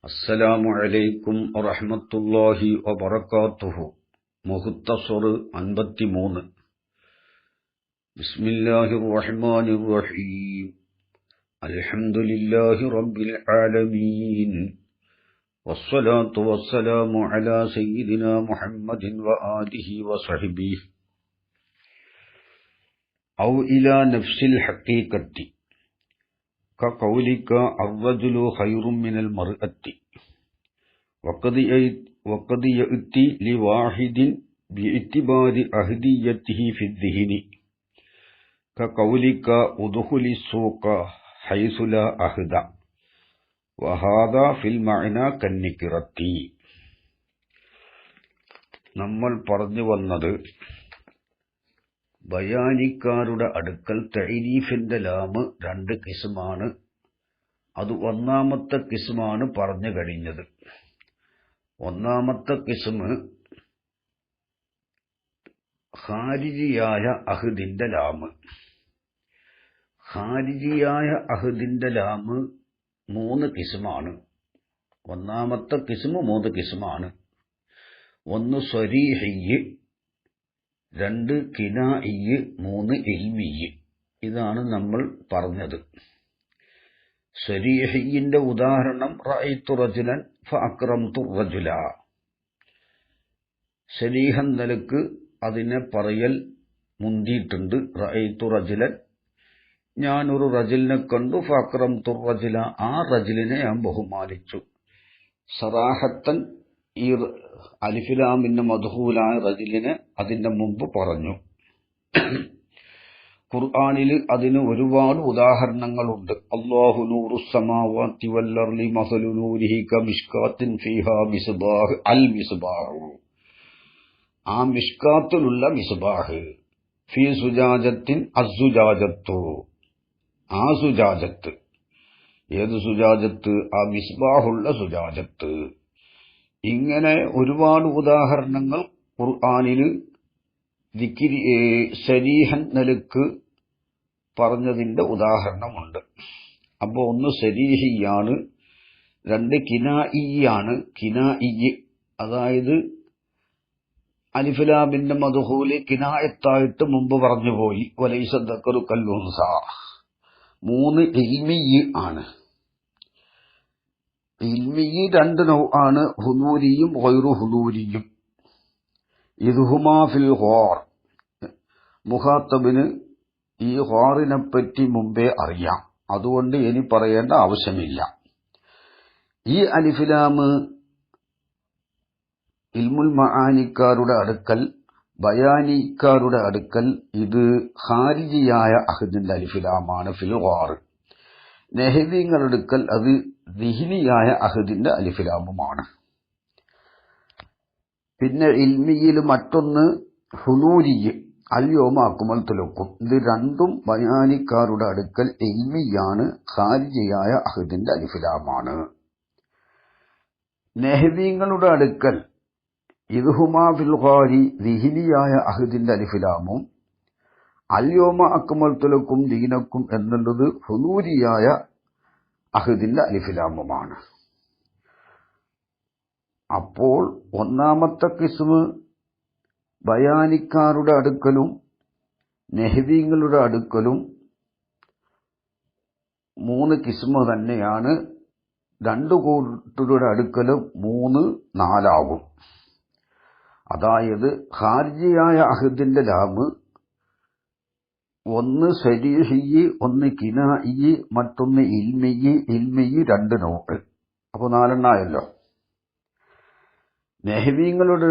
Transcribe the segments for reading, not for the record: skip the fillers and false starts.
അസ്സലാമു അലൈക്കും വറഹ്മത്തുള്ളാഹി വബറകാതുഹു. മുഖ്തസർ 53. ബിസ്മില്ലാഹിർ റഹ്മാനിർ റഹീം. അൽഹംദുലില്ലാഹി റബ്ബിൽ ആലമീൻ. വസ്സലാത്തു വസ്സലാമു അലാ സയ്യിദിനാ മുഹമ്മദിൻ വആലിഹി വസഹ്ബിഹി. ഔ ഇലാ നഫ്സിൽ ഹഖീഖത്തി كقولك الرجل خير من المرأة وقد يأتي لواحد باعتبار أهديته في الذهن كقولك ادخل السوق حيث لا أهد وهذا في المعنى كالنكرة. നമ്മൾ പറഞ്ഞു വന്നത് ബയാനിക്കാരുടെ അടുക്കൽ തഅരീഫിന്റെ ലാമ് രണ്ട് കിസ്മാണ്. അത് ഒന്നാമത്തെ കിസ്മാണ് പറഞ്ഞു കഴിഞ്ഞത്. ഒന്നാമത്തെ കിസ്മ് ഖാരിജിയായ അഹദിന്റെ ലാമ്. ഖാരിജിയായ അഹദിന്റെ ലാമ് മൂന്ന് കിസ്മാണ്. ഒന്നാമത്തെ കിസ്മ് മൂന്ന് കിസ്മാണ്. ഒന്ന് സ്വരീഹി, രണ്ട് കിനാഇ, മൂന്ന് ഇൽമി. ഇതാണ് നമ്മൾ പറഞ്ഞത്. സ്വരീഹിന്റെ ഉദാഹരണം റഅയ്തു റജുലൻ ഫഅക്രംതു റജുല. സ്വരീഹൻ നിലക്ക് അതിനെ പറയൽ മുന്തിയിട്ടുണ്ട്. റഅയ്തു റജുലൻ, ഞാനൊരു റജുലിനെ കണ്ടു. ഫഅക്രംതു റജുല, ആ റജുലിനെ ഞാൻ ബഹുമാനിച്ചു. സറാഹത്തൻ ഈ അലിഫിലാമിന്റെ മദ്ഹൂലായ റജുലിനെ അതിന്റെ മുമ്പ് പറഞ്ഞു. ഖുർആനിൽ അതിന് ഒരുപാട് ഉദാഹരണങ്ങളുണ്ട്. അല്ലാഹു നൂറുസ് സമാവാതി വൽ അർളി മസലു നൂരിഹി കമിഷ്കാത്തിൻ ഫീഹാ മിസ്ബാഹ് അൽ മിസ്ബാഹ്. ആ മിഷ്കാത്തിലുള്ള മിസ്ബാഹ്. ഫീ സുജാജത്തിൻ അസ്സുജാജത്തു, ആ സുജാജത്ത്. ഏത് സുജാജത്ത്? ആ മിസ്ബാഹുള്ള സുജാജത്ത്. ഇങ്ങനെ ഒരുപാട് ഉദാഹരണങ്ങൾ ഖുർആനിൽ ശരീഹൻ നിലക്ക് പറഞ്ഞതിന്റെ ഉദാഹരണമുണ്ട്. അപ്പോൾ ഒന്ന് ശരീഹിയാണ്, രണ്ട് കിനാഇയാണ്. കിനാഇ അതായത് അലിഫ്ലാമിന്റെ മദ്ഹൂല് കിനായത്തായിട്ട് മുമ്പ് പറഞ്ഞുപോയി. വലൈസ ദക്കറു കൽ ഉൻസ. മൂന്ന് ഇൽമി ആണ്. ഇൽമി രണ്ട് നൗആണ്, ഹുദൂരിയും ഗൈറു ഹുദൂരിയും. ഇദ്ഹുമാ ഫിൽ ഖാർ. മുഖാത്തബിന് ഈ ഖാറിനെ പറ്റി മുമ്പേ അറിയാം, അതുകൊണ്ട് ഇനി പറയേണ്ട ആവശ്യമില്ല. ഈ അലിഫ്ലാമ് ഇൽമുൽ മആനിക്കാരുടെ അടുക്കൽ, ബയാനിക്കാരുടെ അടുക്കൽ ഇത് ഖാരിജിയായ അഹദിന്റെ അലിഫ്ലാമാണ് ഫിൽ ഖാർ. നെഹ്വിങ്ങളുടെ അടുക്കൽ അത് ദിഹ്നിയായ അഹദിന്റെ അലിഫ്ലാമുമാണ്. പിന്നെ ഇൽമിയിൽ മറ്റൊന്ന് ഹുദൂരി, അൽയൗമ അക്മൽതു ലക്കും. ഇത് രണ്ടും ബയാനിക്കാരുടെ അടുക്കൽ ഇൽമിയാണ്, ഖാരിജിയായ അഹദിന്റെ അലിഫ്ലാമാണ്. നെഹ്വിങ്ങളുടെ അടുക്കൽ ഇദ്ഹുമാ ഫിൽ ഖാരി ദിഹ്നിയായ അഹദിന്റെ അലിഫ്ലാമും അൽയൗമ അക്മൽതു ലക്കും ദീനക്കും എന്നുള്ളത് ഹുദൂരിയായ അഹദിന്റെ അലിഫ്ലാമുമാണ്. അപ്പോൾ ഒന്നാമത്തെ കിസ്മ് ബയാനിക്കാരുടെ അടുക്കലും നെഹ്വിങ്ങളുടെ അടുക്കലും മൂന്ന് കിസ്മ് തന്നെയാണ്. രണ്ടു കൂട്ടരുടെ അടുക്കലും മൂന്ന് നാലാകും. അതായത് ഖാരിജിയായ അഹദിന്റെ ലാമ് ഒന്ന് ശരീഹി, ഒന്ന് കിനാഇ, മറ്റൊന്ന് ഇൽമി. ഇൽമി രണ്ട് നൗഅ്. അപ്പോൾ നാലെണ്ണായല്ലോ. നെഹ്വിങ്ങളുടെ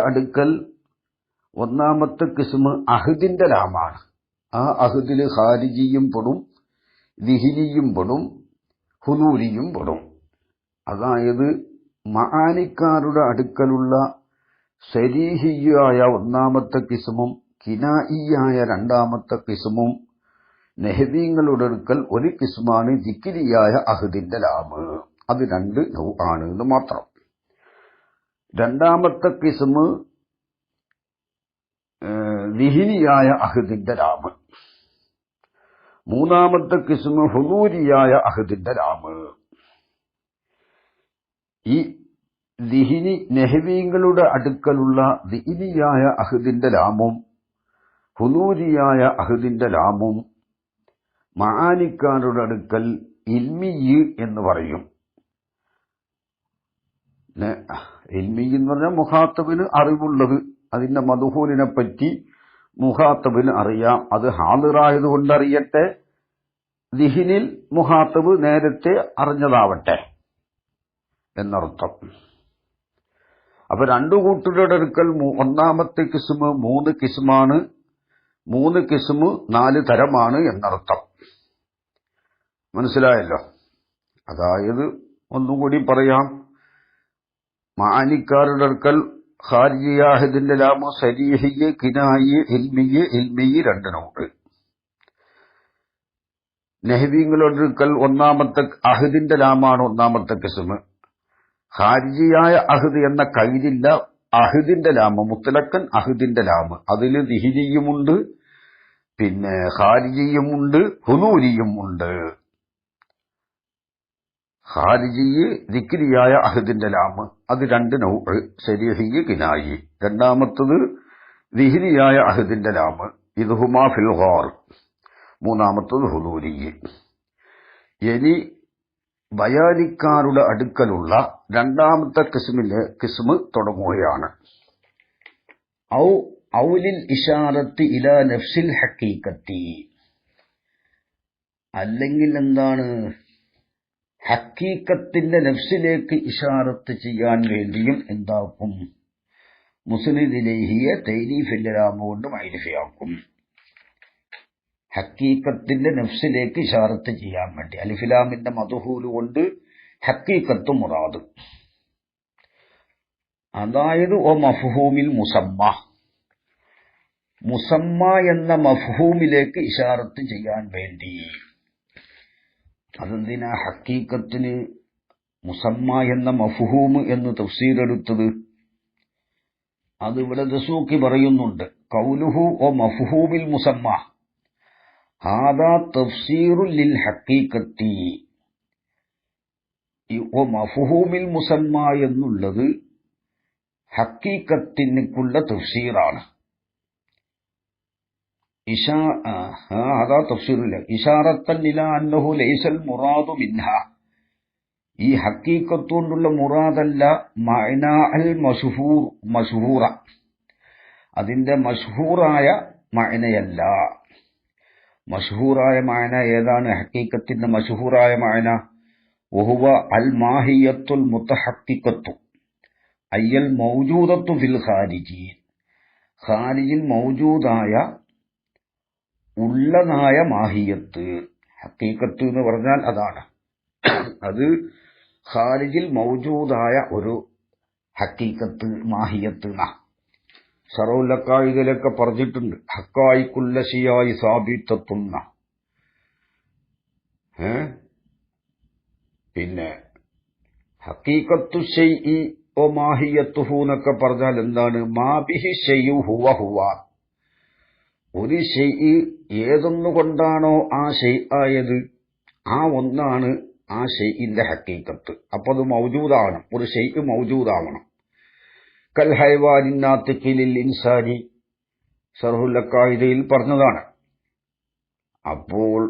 അടുക്കൽ ഒന്നാമത്തെ കിസ്മ് അഹദിന്റെ ലാമാണ്. ആ അഹദില് ഖാരിജിയും പെടും, ദിഹ്നിയും പെടും, ഹുദൂരിയും പെടും. അതായത് മആനിക്കാരുടെ അടുക്കലുള്ള ശരീഹിയായ ഒന്നാമത്തെ കിസ്മും കിനാഇയായ രണ്ടാമത്തെ കിസ്മും നെഹ്വിങ്ങളുടെ അടുക്കൽ ഒരു കിസ്മാണ് ദിക്രിയായ അഹദിന്റെ ലാമ്. അത് രണ്ട് നൗആണ് എന്ന് മാത്രം. രണ്ടാമത്തെ കിസ്മ് ദിഹ്നിയായ അഹദിന്റെ ലാമ്. മൂന്നാമത്തെ കിസ്മ് ഹുദൂരിയായ അഹദിന്റെ ലാമ്. ഈ ദിഹിനി നെഹ്വീങ്ങളുടെ അടുക്കലുള്ള ദിഹിനിയായ അഹദിന്റെ ലാമും ഹുദൂരിയായ അഹദിന്റെ ലാമും മആനിക്കാരുടെ അടുക്കൽ ഇൽമിയ്യ് എന്ന് പറയും. ഇൽമിയ്യ് എന്ന് പറഞ്ഞാൽ മുഖാത്തബിന് അറിവുള്ളത്, അതിന്റെ മദ്ഹൂലിനെ പറ്റി മുഖാത്തബിന് അറിയാം. അത് ഹാളിറായതുകൊണ്ട് അറിയട്ടെ, ദിഹിനിൽ മുഖാത്തബ് നേരത്തെ അറിഞ്ഞതാവട്ടെ എന്നർത്ഥം. അപ്പൊ രണ്ടു കൂട്ടരുടെ അടുക്കൽ ഒന്നാമത്തെ കിസ്മ് 3 കിസ്മാണ്, 3 കിസ്മ് 4 തരമാണ് എന്നർത്ഥം. മനസ്സിലായല്ലോ? അതായത് ഒന്നുകൂടി പറയാം, മആനിക്കാരുടെ അടുക്കൽ ഖാരിജിയാഹിദിന്റെ ലാമു സരീഹിയ്, കിനായി, ഇൽമിയ് രണ്ടിനുണ്ട്. നെഹ്വീങ്ങളുടെ അടുക്കൽ ഒന്നാമത്തെ അഹദിന്റെ ലാമാണ് ഒന്നാമത്തെ കിസ്മ്. ഖാരിജിയായ അഹദ് എന്ന കൈദില്ല, അഹദിന്റെ ലാമ് മുത്തലക്കൻ അഹദിന്റെ ലാമ്, അതില് ദിഹിനിയുമുണ്ട്, പിന്നെ ഖാരിജിയുമുണ്ട്, ഹുദൂരിയും ഉണ്ട്. ഖാരിജിയ് ദിക്രിയായ അഹദിന്റെ ലാമ്, അത് 2 നൗഅ്, സരീഹിയ്, കിനായി. രണ്ടാമത്തത് ദിഹിനിയായ അഹദിന്റെ ലാമ്, ഇദ്ഹുമാ ഫിൽ ഗാർ. മൂന്നാമത്തത് ഹുദൂരിയ്. ഇനി ബയാനിക്കാരുടെ അടുക്കലുള്ള രണ്ടാമത്തെ കിസ്മ് തുടങ്ങുകയാണ്. ഔലിൽ ഇഷാറത്ത് ഇലാ നഫ്സിൽ ഹഖീഖത്തി, അല്ലെങ്കിൽ എന്താണ്, ഹഖീഖത്തിന്റെ നഫ്സിലേക്ക് ഇഷാറത്ത് ചെയ്യാൻ വേണ്ടിയും എന്താക്കും, മുസ്നിദ് ഇലൈഹിയെ തൈരീഫിന്റെ ലാമ കൊണ്ട് മഅരിഫയാക്കും. ഹക്കീക്കത്തിന്റെ നഫ്സിലേക്ക് ഇഷാറത്ത് ചെയ്യാൻ വേണ്ടി അലിഫിലാമിന്റെ മദ്ഹൂല് കൊണ്ട് ഹക്കീക്കത്ത് മുറാദ്. അതായത് ഓ മഫ്ഹൂമിൽ മുസമ്മ എന്ന മഫ്ഹൂമിലേക്ക് ഇഷാറത്ത് ചെയ്യാൻ വേണ്ടി. അതെന്തിനാ ഹക്കീക്കത്തിന് മുസമ്മ എന്ന മഫ്ഹൂം എന്ന് തഫ്സീർ എടുത്തത്? അത് ഇവിടെ ദസൂഖി പറയുന്നുണ്ട്. ഖൗലുഹു ഓ മഫ്ഹൂമിൽ മുസമ്മ ഹാദാ തഫ്സീറുൻ ലിൽ ഹഖീഖത്തി. ഓ മഫ്ഹൂമിൽ മുസമ്മ എന്നുള്ളത് ഹഖീഖത്തിനുള്ള തഫ്സീറാണ്. ഹാദാ തഫ്സീറുല്ല ഇശാറത്തൻ ഇലാ അന്നഹു ലൈസൽ മുറാദു മിൻഹ. ഈ ഹഖീഖത്ത് കൊണ്ടുള്ള മുറാദല്ല മഅനാ അൽ മശ്ഹൂറ, അതിന്റെ മശ്ഹൂറായ മഅനയല്ല. മശ്ഹൂറായ മഅന ഏതാണ്? ഹഖീഖത്തിന്റെ മശ്ഹൂറായ മഅന വഹുവ അൽ മാഹിയത്തുൽ മുതഹഖിഖത്തു അയ്യൽ മൗജൂദത്തു ഫിൽ ഖാരിജി. ഖാരിജിൽ മൗജൂദായ ഉള്ളതായ മാഹിയത്ത്. ഹഖീഖത്ത് എന്ന് പറഞ്ഞാൽ അതാണ്. അത് ഖാരിജിൽ മൗജൂദായ ഒരു ഹഖീഖത്ത്, മാഹിയത്ത്. ശറഉൽ-അഖായിദിലൊക്കെ പറഞ്ഞിട്ടുണ്ട്, ഹഖായിഖുൽ അശിയായി സാബിത്തത്തുന്ന. പിന്നെ ഹഖീഖത്തു ശൈഇ വ മാഹിയത്തുഹു എന്നൊക്കെ പറഞ്ഞാൽ എന്താണ്? മാ ബിഹി ശൈഉ ഹുവ ഹുവ. ഒരു ശൈഇ ഏതൊന്നുകൊണ്ടാണോ ആ ശൈഇ ആയത്, ആ ഒന്നാണ് ആ ശൈഇന്റെ ഹഖീഖത്ത്. അപ്പൊ അത് മൗജൂദാണ്, ഒരു ശൈഇ മൗജൂദാവണം. കൽ ഹൈവാനിൻ നാതിഖി ലിൽ ഇൻസാനി ശർഹുൽ-അഖായിദയിൽ പറഞ്ഞതാണ്. അപ്പോൾ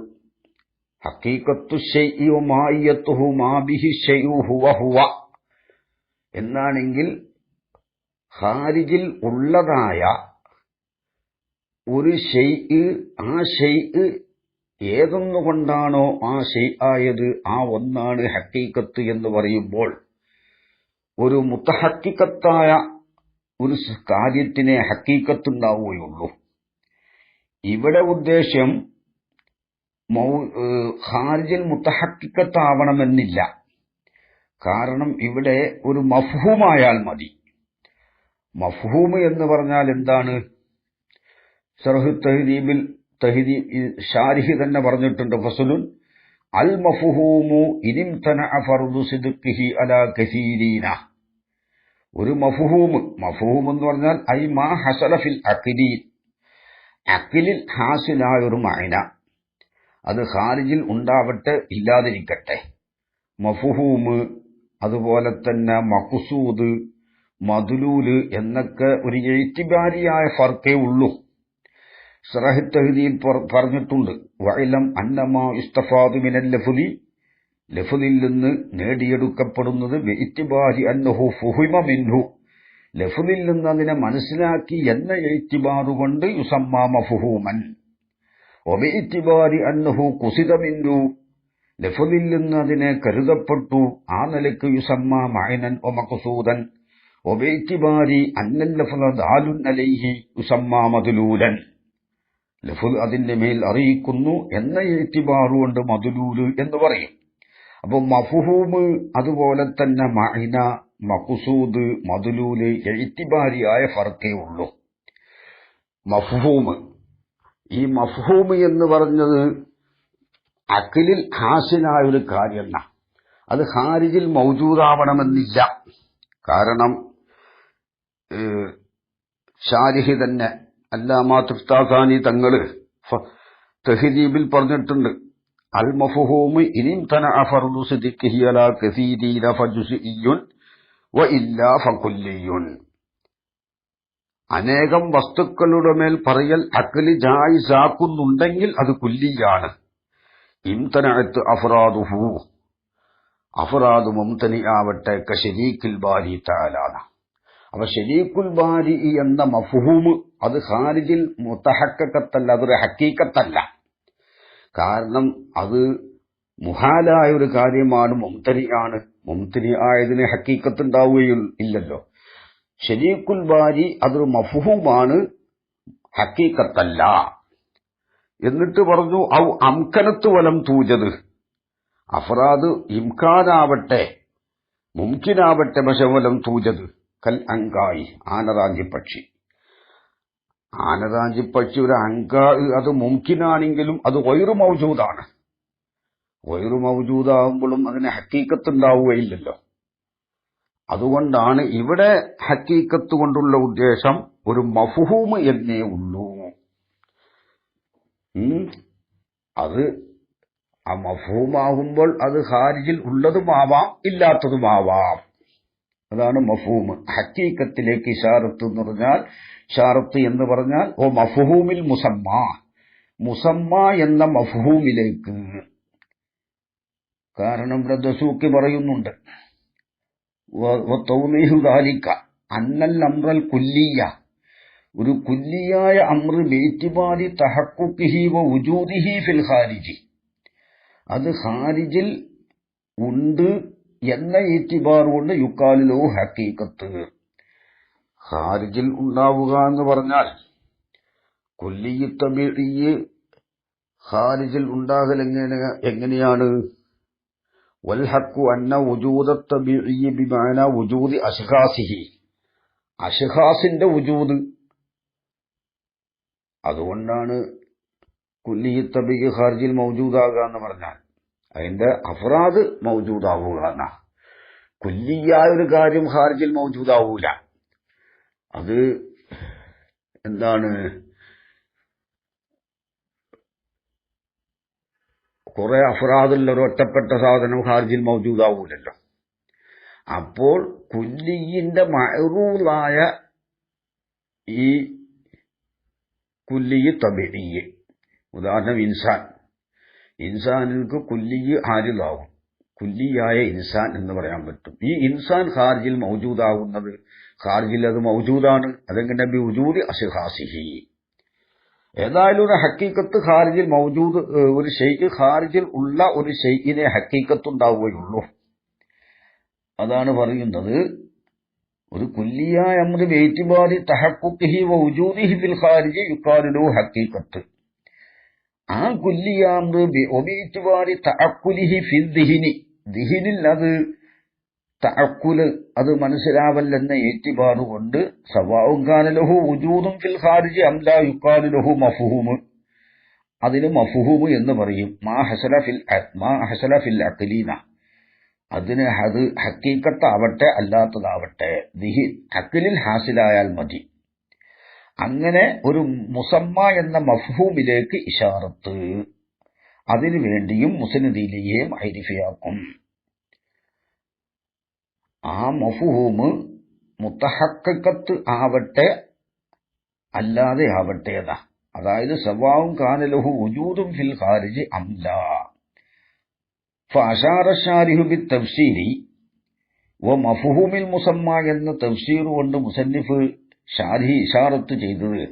ഹഖീഖത്തു ശൈഇ വ മാഹിയത്തുഹു മാ ബിഹി ശൈഉ ഹുവ ഹുവ എന്നാണെങ്കിൽ ഖാരിജിൽ ഉള്ളതായ ഒരു ശൈഇ, ആ ശൈഇ ഏതൊന്നുകൊണ്ടാണോ ആ ശൈഇ ആയത്, ആ ഒന്നാണ് ഹഖീഖത്ത് എന്ന് പറയുമ്പോൾ ഒരു മുതഹഖിഖത്തായ ഒരു കാര്യത്തിനെ ഹഖീഖത്തുണ്ടാവുകയുള്ളൂ. ഇവിടെ ഉദ്ദേശ്യം ഖാരിജിൽ മുതഹഖിഖത്താവണമെന്നില്ല. കാരണം ഇവിടെ ഒരു മഫ്ഹൂമായാൽ മതി. മഫ്ഹൂം എന്ന് പറഞ്ഞാൽ എന്താണ്? ശർഹ് തഹ്ദീബിൽ ഷാരിഹ് തന്നെ പറഞ്ഞിട്ടുണ്ട്, ഫസ്ലുൻ അൽ മഫ്ഹൂമു ഇനിംതനഅ ഫർദു സിദ്ഖിഹി അലാ കസീരീന. ഒരു മഫ്ഹൂം എന്ന് പറഞ്ഞാൽ ഐ മാ ഹസല ഫിൽ അഖ്ലി, അഖ്ലിൽ ഹാസിലായ ഒരു മഅന, അത് ഖാരിജിൽ ഉണ്ടാവട്ടെ ഇല്ലാതിരിക്കട്ടെ. മഫ്ഹൂം അതുപോലെ തന്നെ മഖ്സൂദ്, മദ്ലൂല് എന്നൊക്കെ ഒരു എഴുത്തിബാരിയായ ഫർക്കേ ഉള്ളൂ. ശറഹ് തഹ്ദീൽ പറഞ്ഞിട്ടുണ്ട്, വഇലം അന്നമാ ഇസ്തഫാദു മിനൽ ലഫ്ളി, ലഫ്ളിൽ നിന്ന് നേടിയെടുക്കപ്പെടുന്നത് ബിഇത്തിബാരി അന്നഹു ഫുഹിമ മിൻഹു, ലഫ്ളിൽ നിന്ന് അതിനെ മനസ്സിലാക്കി എന്ന എഴുത്തിബാറുകൊണ്ട് യുസമ്മാ മഫ്ഹൂമൻ, വബിഇത്തിബാരി അന്നഹു ഖുസിദ മിൻഹു, ലഫ്ളിൽ നിന്ന് അതിനെ കരുതപ്പെട്ടു ആ നിലയ്ക്ക് യുസമ്മാ മഅനൻ വമഖ്സൂദൻ, വബിഇത്തിബാരി അന്നൽ ലഫ്ള ദാലുൻ അലൈഹി യുസമ്മാ മദ്ലൂലൻ, ലഫ്ള് അതിന്റെ മേൽ അറിയിക്കുന്നു എന്ന എഴുത്തിബാറുകൊണ്ട് മദ്ലൂല് എന്ന് പറയും. അപ്പൊ മഫ്ഹൂമ് അതുപോലെ തന്നെ മഅന, മഖ്സൂദ്, മദ്ലൂല് എഴുത്തിബാരിയായ ഫർക്കേ ഉള്ളൂ. മഫ്ഹൂമ്, ഈ മഫ്ഹൂമ് എന്ന് പറഞ്ഞത് അഖിലിൽ ഹാസിലായ ഒരു കാര്യമല്ല, അത് ഖാരിജിൽ മൗജൂദാവണമെന്നില്ല. കാരണം ഷാരിഹി തന്നെ അല്ലാമാ തുഫ്താസാനി തങ്ങള് തഹ്ദീബിൽ പറഞ്ഞിട്ടുണ്ട്, അൽ മഫ്ഹൂമു ഇനിംതനഅ ഫർദു സിദ്ഖിഹി അലാ കസീരീന ഫജുസിയ്യുൻ വഇല്ലാ ഫകുല്ലിയുൻ. അനേകം വസ്തുക്കളുടെ മേൽ പറയൽ അഖ്ലി ജായിസാക്കുന്നുണ്ടെങ്കിൽ അത് കുല്ലിയാണ്. ഇംതനഅത്ത് അഫ്റാദുഹു, അഫ്റാദ് മുംതനിആവട്ടെ കശരീക്കിൽ ബാരി തആല. അപ്പൊ ശരീക്കുൽ ബാരി എന്ന മഫ്ഹൂമ് അത് ഖാരിജിൽ മുതഹഖഖത്തല്ല, അതൊരു ഹഖീഖത്തല്ല. കാരണം അത് മുഹാലായ ഒരു കാര്യമാണ്, മുംതനിയാണ്. മുംതനി ആയതിന് ഹഖീഖത്ത് ഉണ്ടാവുകയില്ലല്ലോ. ശരീക്കുൽ ബാരി അതൊരു മഫ്ഹൂമാണ്, ഹഖീഖത്തല്ല. എന്നിട്ട് പറഞ്ഞു ഔ അംകനത്ത് വലം തൂജത്, അഫ്റാദ് ഇംകാനാവട്ടെ മുംകിനാവട്ടെ പക്ഷെ വലം തൂജത്, കൽ അങ്കായി, ആനറാഞ്ചിപ്പക്ഷി. ആനറാഞ്ചിപ്പക്ഷി ഒരു അങ്കാ, അത് മുംകിനാണെങ്കിലും അത് ഗൈറു മൗജൂദാണ്. ഗൈറു മൗജൂദാകുമ്പോഴും അതിന് ഹഖീഖത്ത് ഉണ്ടാവുകയില്ലല്ലോ. അതുകൊണ്ടാണ് ഇവിടെ ഹഖീഖത്ത് കൊണ്ടുള്ള ഉദ്ദേശം ഒരു മഫ്ഹൂമ് എന്നേ ഉള്ളൂ. അത് ആ മഫ്ഹൂമാകുമ്പോൾ അത് ഖാരിജിൽ ഉള്ളതുമാവാം ഇല്ലാത്തതുമാവാം. അതാണ് മഫ്ഹൂമ്. ഹഖീഖത്തിലേക്ക് ഇശാറത്ത് എന്ന് പറഞ്ഞാൽ, ഇശാറത്ത് എന്ന് പറഞ്ഞാൽ ഓ മഫ്ഹൂമിൽ മുസമ്മ, മുസമ്മ എന്ന മഫ്ഹൂമിലേക്ക്. കാരണം ഇവിടെ ദസൂഖി പറയുന്നുണ്ട്, വതൗളീഹു ദാലിക അന്നൽ അംറൽ കുല്ലിയ, ഒരു കുല്ലിയായ അംറ് ബിഇതിബാരി തഹഖുഖിഹി വവുജൂദിഹി ഫിൽ ഖാരിജി, അത് ഖാരിജിൽ ഉണ്ട് എന്ന ഇത്തിബാർ കൊണ്ട് യുക്കാലിലോ ഹഖീഖത്ത്. ഖാരിജിൽ ഉണ്ടാവുക എന്ന് പറഞ്ഞാൽ കുല്ലിയ്യ തബീഇയ്യ് ഖാരിജിൽ ഉണ്ടാകൽ എങ്ങനെയാണ്? വൽഹഖു അന്ന വുജൂദ തബീഇയ്യ് ബിമഅന വുജൂദി അശ്ഖാസിഹി, അശ്ഖാസിന്റെ വുജൂദ്. അതുകൊണ്ടാണ് കുല്ലിയ്യ തബീഇയ്യ് ഖാരിജിൽ മൗജൂദാകുക എന്ന് പറഞ്ഞാൽ അതിന്റെ അഫ്റാദ് മൗജൂദാവുക എന്നാ. കുല്ലിയായ ഒരു കാര്യം ഖാരിജിൽ മൗജൂദാവൂല. അത് എന്താണ്, കുറെ അഫ്റാദുള്ള ഒരു ഒറ്റപ്പെട്ട സാധനം ഖാരിജിൽ മൗജൂദാവൂലല്ലോ. അപ്പോൾ കുല്ലിയിന്റെ മഅറൂലായ ഈ കുല്ലിയ് തബീഇയ്യ്, ഉദാഹരണം ഇൻസാൻ, ഇൻസാനിക്ക് കുല്ലിയ് ഹാരിലാവും, കുല്ലിയായ ഇൻസാൻ എന്ന് പറയാൻ പറ്റും. ഈ ഇൻസാൻ ഖാരിജിൽ മൗജൂദാകുന്നത്, ഖാരിജിൽ അത് മൗജൂദാണ്. അതെങ്ങനെ? ബി വുജൂദി അശ്ഖാസിഹി. ഏതായാലും ഒരു ഹഖീഖത്ത് ഖാരിജിൽ മൗജൂദ്, ഒരു ഷൈഇ ഖാരിജിൽ ഉള്ള ഒരു ഷൈഇനെ ഹഖീഖത്ത് ഉണ്ടാവുകയുള്ളൂ. അതാണ് പറയുന്നത്, ഒരു കുല്ലിയായ അംറ് ബിഇതിബാരി തഹഖുഖിഹി വവുജൂദിഹി ഫിൽ ഖാരിജി യുഖാലു ഹഖീഖത്ത്. ആ കുല്ലിയ അംറ് ബിഇതിബാരി തഅഖുലിഹി ഫിൽ ദിഹ്നി, ദിഹ്നിൽ അത് തഅഖുല്, അത് മനസ്സിലാവൽ എന്ന ഇത്തിബാർ കൊണ്ട് സവാഉൻ കാന ലഹു വുജൂദുൻ ഫിൽ ഖാരിജി അം ലാ യുഖാലു ലഹു മഫ്ഹൂമ്, അതിന് മഫ്ഹൂമ് എന്ന് പറയും. മാ ഹസല ഫിൽ അഖ്ലീന, അതിന് അത് ഹഖീഖത്താവട്ടെ അല്ലാത്തതാവട്ടെ അഖ്ലിൽ ഹാസിലായാൽ മതി. അങ്ങനെ ഒരു മുസമ്മ എന്ന മഫ്ഹൂമിലേക്ക് ഇശാറത്ത്, അതിനു വേണ്ടിയും മുസ്നദിലെയും മഅരിഫയാക്കും. ആ മഫ്ഹൂമ് മുത്തഹഖഖത്ത് ആവട്ടെ അല്ലാതെ ആവട്ടെതാ. അതായത് സവാഉൻ കാന ലഹു വജൂദുൻ ഫിൽ ഖാരിജി അം ലാ. ഫഅശാറ ശാരിഹു ബിത്തഫ്സീരി വമഫ്ഹൂമിൽ മുസമ്മ എന്ന തഫ്സീർ കൊണ്ട് മുസന്നിഫ് ഷാരിഹി ഇശാറത്ത് ചെയ്തത്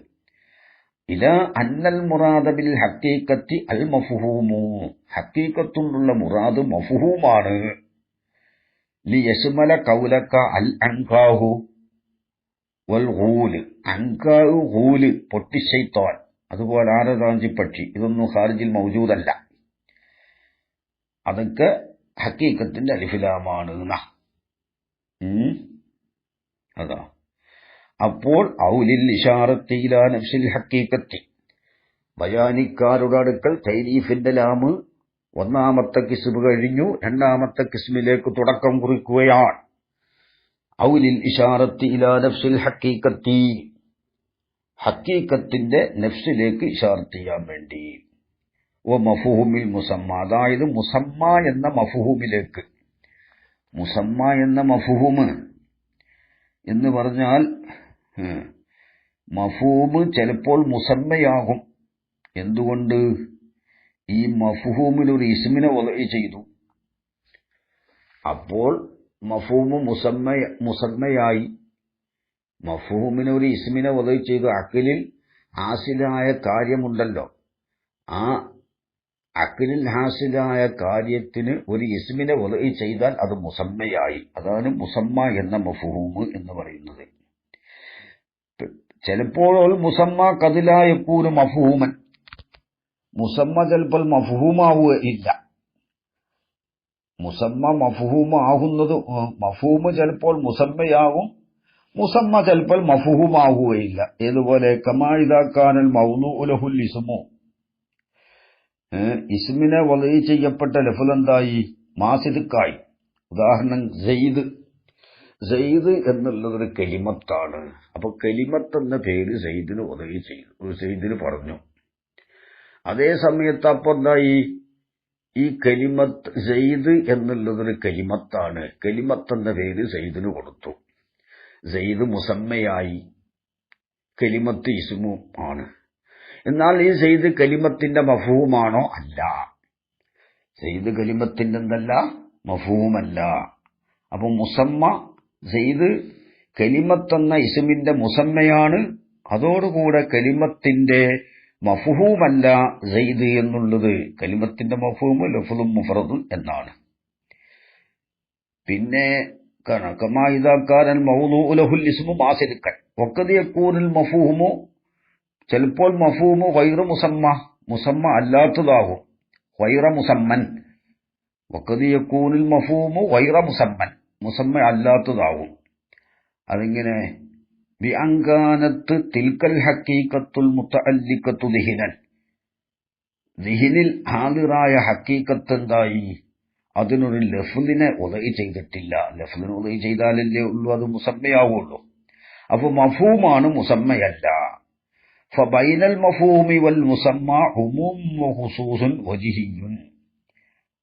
ഇല അന്നൽ മുറാദ ബിൽ ഹഖീഖത്തി അൽ മഫ്ഹൂമു, ഹഖീഖത്തുള്ള മുറാദ് മഫ്ഹൂമാണ്. ലിയശ്മല ഖൗലക അൽ അൻകാഹു വൽ ഗൂൽ, അൻകാഹു ഗൂൽ പൊട്ടിശൈത്താൻ, അതുപോലെ ആരതാഞ്ചി പക്ഷി, ഇതൊന്നും ഖാരിജിൽ മൗജൂദല്ല. അതൊക്കെ ഹഖീഖത്തിന്റെ അലിഫിലാമാണ്. അതാ. അപ്പോൾ ഔലിൽ ഇശാറത്തി ഇലാ നഫ്സിൽ ഹഖീഖത്തി, ബയാനിക്കാരുടെ അടുക്കൽ തൈരീഫിന്റെ ലാമ് ഒന്നാമത്തെ കിസ്മ് കഴിഞ്ഞു, രണ്ടാമത്തെ കിസ്മിലേക്ക് തുടക്കം കുറിക്കുകയാണ്. ഔലിൽ ഇശാറത്തി ഇലാ നഫ്സിൽ ഹഖീഖത്തി, ഹഖീഖത്തിന്റെ നഫ്സിലേക്ക് ഇശാറത്ത് ചെയ്യാൻ വേണ്ടി. വ മഫ്ഹൂമിൽ മുസമ്മ, അതായത് മുസമ്മ എന്ന മഫ്ഹൂമിലേക്ക്. മുസമ്മ എന്ന മഫ്ഹൂമ് എന്ന് പറഞ്ഞാൽ മഫ്ഹൂമ് ചിലപ്പോൾ മുസമ്മയാകും. എന്തുകൊണ്ട്? ഈ മഫ്ഹൂമിൽ ഒരു ഇസ്മിനെ വദഇ ചെയ്തു. അപ്പോൾ മഫ്ഹൂമ് മുസമ്മയായി. മഫ്ഹൂമിന് ഒരു ഇസ്മിനെ വദഇ ചെയ്തു. അഖിലിൽ ഹാസിലായ കാര്യമുണ്ടല്ലോ, ആ അഖിലിൽ ഹാസിലായ കാര്യത്തിന് ഒരു ഇസ്മിനെ വദഇ ചെയ്താൽ അത് മുസമ്മയായി. അതാണ് മുസമ്മ എന്ന മഫ്ഹൂമ് എന്ന് പറയുന്നത്. ചിലപ്പോൾ മുസമ്മ കദിലായക്കൂന് മഫ്ഹൂമൻ, മുസമ്മ ചിലപ്പോൾ മഫ്ഹൂമാവുകയില്ല. മുസമ്മ മഫ്ഹൂമാകുന്നത്, മഫ്ഹൂമ് ചിലപ്പോൾ മുസമ്മയാകും, മുസമ്മ ചിലപ്പോൾ മഫ്ഹൂമാവുകയില്ല. ഏതുപോലെ കമാ ഇദാ കാനൽ മൗദൂഉ ലഹുൽ ഇസ്മു, ഇസ്മിനെ വദഇ ചെയ്യപ്പെട്ട ലഫ്ള് എന്തായി? മാസിദ്ക്കായി. ഉദാഹരണം സെയ്ദ്, സെയ്ദ് എന്നുള്ളതൊരു കലിമത്താണ്. അപ്പൊ കലിമത്ത് എന്ന പേര് സെയ്ദിന് വദഇ ചെയ്തു, ഒരു സെയ്ദിന് പറഞ്ഞു. അതേ സമയത്ത് അപ്പൊ എന്തായി? ഈ കലിമത്ത് സെയ്ദ് എന്നുള്ളതൊരു കലിമത്താണ്, കലിമത്ത് എന്ന പേര് സെയ്ദിന് കൊടുത്തു. സെയ്ദ് മുസമ്മയായി, കലിമത്ത് ഇസ്മു ആണ്. എന്നാൽ ഈ സെയ്ദ് കലിമത്തിന്റെ മഫ്ഹൂമാണോ? അല്ല. സെയ്ദ് കലിമത്തിന്റെ എന്തല്ല? മഫ്ഹൂമല്ല. അപ്പൊ മുസമ്മ സെയ്ദ് കലിമത്തെന്ന ഇസ്മിന്റെ മുസമ്മയാണ്, അതോടുകൂടെ കലിമത്തിന്റെ മഫ്ഹൂമല്ല സെയ്ദ് എന്നുള്ളത്. കലിമത്തിന്റെ മഫ്ഹൂമ് ലഫ്ളും മുഫ്റദുൻ എന്നാണ്. പിന്നെ കമാ ഇദാ കാനൽ മൗദൂഉ ലഹുൽ ഇസ്മു മാസിദ്കൻ വഖദ് യകൂനുൽ മഫ്ഹൂമു, ചിലപ്പോൾ മഫ്ഹൂമ് ഗൈറു മുസമ്മ, മുസമ്മ അല്ലാത്തതാകും. ഗൈറ മുസമ്മൻ, വഖദ് യകൂനുൽ മഫ്ഹൂമു ഗൈറ മുസമ്മൻ, മുസമ്മ അല്ലാത്തതാകും. അതിങ്ങനെ ബിഅൻകാനത്ത് തിൽക്കൽ ഹഖീഖത്തുൽ മുതഅല്ലിഖത്തു ദിഹിനൻ, ദിഹിനിൽ ഹാദിറായ ഹഖീഖത്ത് എന്തായി? അതിനൊരു ലഫ്ളിനെ വദഇ ചെയ്തിട്ടില്ല. ലഫ്ളിനെ വദഇ ചെയ്താലല്ലേ ഉള്ളൂ അത് മുസമ്മയാവുള്ളൂ. അപ്പൊ മഫ്ഹൂമാണ്, മുസമ്മയല്ല. ഫബൈനൽ മഫ്ഹൂമി വൽ മുസമ്മ ഉമൂം വഖുസൂസുൻ വജിഹിയ്യുൻ,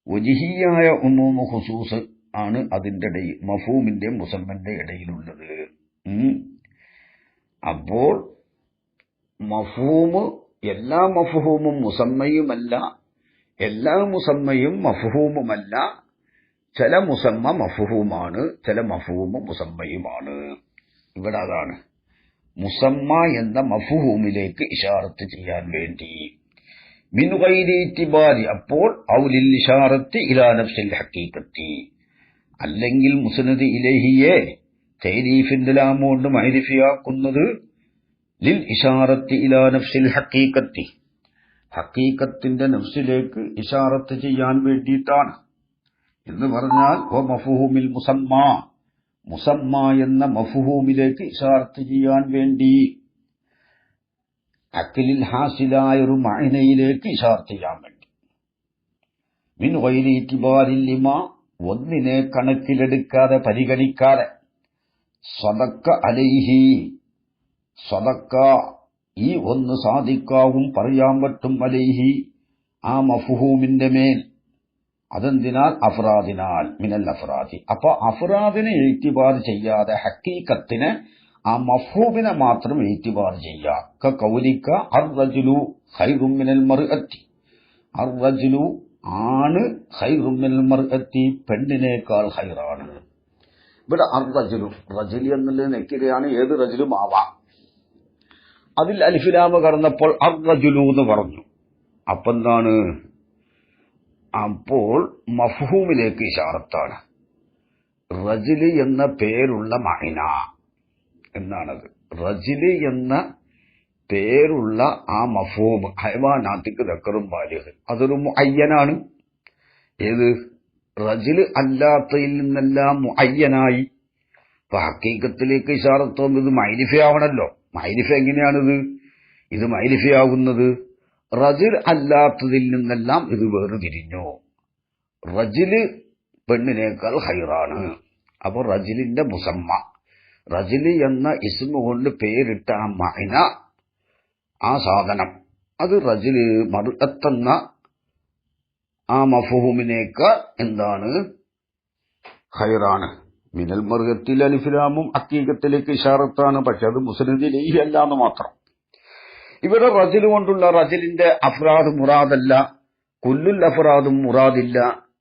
വജിഹിയായ ഉമൂം ഖുസൂസ് ആണ് അതിന്റെ ഇടയിൽ, മഫ്ഹൂമിന്റെ മുസമ്മന്റെ ഇടയിലുള്ളത്. അപ്പോൾ മഫ്ഹൂമ്, എല്ലാ മഫ്ഹൂമും മുസമ്മയുമല്ല, എല്ലാ മുസമ്മയും മഫ്ഹൂമുമല്ല. ചില മുസമ്മ മഫ്ഹൂമാണ്, ചില മഫ്ഹൂമ് മുസമ്മയുമാണ്. ഇവിടെ അതാണ് മുസമ്മ എന്ന മഫ്ഹൂമിലേക്ക് ഇശാറത്ത് ചെയ്യാൻ വേണ്ടി. മിൻ ഗൈരി ഇത്തിബാരി, അപ്പോൾ ഔലിൽ ഇശാറത്തി ഇലാ നഫ്സിൽ ഹഖീഖത്തി, അല്ലെങ്കിൽ മുസ്നദ് ഇലൈഹിയെ തൈരീഫിന്റെ ലാം കൊണ്ട് മഅരിഫിയാക്കുന്നത് ലിൽ ഇശാറത്തി ഇലാ നഫ്സിൽ ഹഖീഖത്തി, ഹഖീഖത്തിന്റെ നഫ്സിലേക്ക് ഇശാറത്ത് ചെയ്യാൻ വേണ്ടിയിട്ടാണ്. എന്ന് പറഞ്ഞാൽ വ മഫ്ഹൂമിൽ മുസമ്മ, മുസമ്മ എന്ന മഫ്ഹൂമിലേക്ക് ഇശാറത്ത് ചെയ്യാൻ വേണ്ടി, അഖിലിൽ ഹാസിലായ ഒരു മഅനയിലേക്ക് ഇശാറത്ത് ചെയ്യാൻ വേണ്ടി. മിൻ ഗൈരി ഇത്തിബാരിൽ ലിമാ, ഒന്നിനെ കണക്കിലെടുക്കാതെ പരിഗണിക്കാതെ. സദക്ക അലൈഹി, സദക്ക ഈ ഒന്ന് സാധിക്കാവും പറയാൻ പറ്റും, അലൈഹി ആ മഫ്ഹൂമിന്റെ മേൽ, അതെന്തിനാൽ അഫ്രാദിനാൽ മിനൽ അഫ്രാദി. അപ്പൊ അഫ്രാദിനെ എഴുത്തിബാർ ചെയ്യാതെ ഹക്കീക്കത്തിനെ ആ മഫ്ഹൂമിനെ മാത്രം എഴുത്തിബാർ ചെയ്യാം. കൗലിക്ക അർറജുലു ഖൈറും മിനൽ മർഅത്തി, അർറജുലു ആണ് ഖൈറും മിനൽ മർഅത്തി പെണ്ണിനേക്കാൾ ഖൈറാണ്. ഇവിടെ അർറജുലു, റജുലി എന്നുള്ളത് നെക്കിരയാണ്, ഏത് റജുലും ആവാം. അതിൽ അലിഫിലാമ കടന്നപ്പോൾ അർറജുലു എന്ന് പറഞ്ഞു. അപ്പൊ എന്താണ്? അപ്പോൾ മഫ്ഹൂമിലേക്ക് ഇശാറത്താണ്. റജുലി എന്ന പേരുള്ള മഅന എന്നാണത്. റജുലി എന്ന പേരുള്ള ആ മഫ്ഹൂം ഹൈവാനാത്തിക്ക് ദക്കറും ബാലിഗ്, അതൊരു മുഅയ്യനാണ്. ഏത്? റജുല് അല്ലാത്തയിൽ നിന്നെല്ലാം മുഅയ്യനായി. അപ്പൊ ഹക്കീക്കത്തിലേക്ക് ഇശാറത്തും ഇത് മൈരിഫയാവണല്ലോ. മൈരിഫ എങ്ങനെയാണിത്? ഇത് മൈരിഫയാകുന്നത് റജുൽ അല്ലാത്തതിൽ നിന്നെല്ലാം ഇത് വേർതിരിഞ്ഞു. റജുല് പെണ്ണിനേക്കാൾ ഖൈറാണ്. അപ്പൊ റജുലിന്റെ മുസമ്മ, റജുല് എന്ന ഇസ്മ കൊണ്ട് പേരിട്ട ആ മഅന, ആ സാധനം, അത് റജുല് മർഅത്തെന്ന ആ മഫ്ഹൂമിനേക്കാൾ എന്താണ്? ഖൈറാണ്. മിനൽ മർഅത്തിൽ അലിഫ്ലാമും ഹക്കീക്കത്തിലേക്ക് ഇശാറത്താണ്. പക്ഷെ അത് മുസ്നദിലേഹി അല്ല എന്ന് മാത്രം. ഇവിടെ റജുല് കൊണ്ടുള്ള റജുലിന്റെ അഫ്രാദ് മുറാദല്ല, കുല്ലുൽ അഫ്രാദും മുറാദില്ല.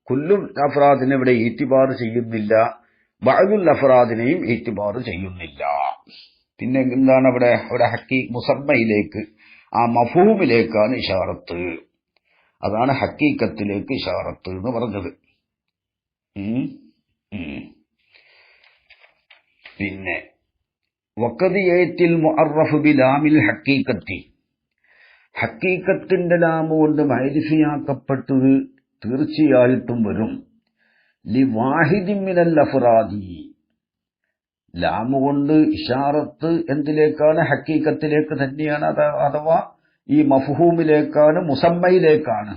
കുല്ലുൽ അഫ്രാദിനെ ഇവിടെ ഈറ്റിബാർ ചെയ്യുന്നില്ല, ബഅദുൽ അഫ്രാദിനെയും ഈറ്റിബാർ ചെയ്യുന്നില്ല. പിന്നെ എന്താണ് അവിടെ? ഹക്കി മുസമ്മയിലേക്ക്, ആ മഫ്ഹൂമിലേക്കാണ് ഇശാറത്ത്. അതാണ് ഹക്കീക്കത്തിലേക്ക് ഇശാറത്ത് എന്ന് പറഞ്ഞത്. പിന്നെ വഖദിയത്തിൽ മുഅറഫ് ബിലാമിൽ ഹക്കീക്കത്തി, ഹക്കീക്കത്തിന്റെ ലാമ കൊണ്ട് മഅരിഫയാക്കപ്പെട്ടത് തീർച്ചയായിട്ടും വരും. ലിവാഹിദിൻ മിനൽ അഫ്റാദി, ലാമ കൊണ്ട് ഇശാറത്ത് എന്തിലേക്കാണ്? ഹക്കീക്കത്തിലേക്ക് തന്നെയാണ്. അഥവാ ഈ മഫ്ഹൂമിലേക്കാണ്, മുസമ്മയിലേക്കാണ്.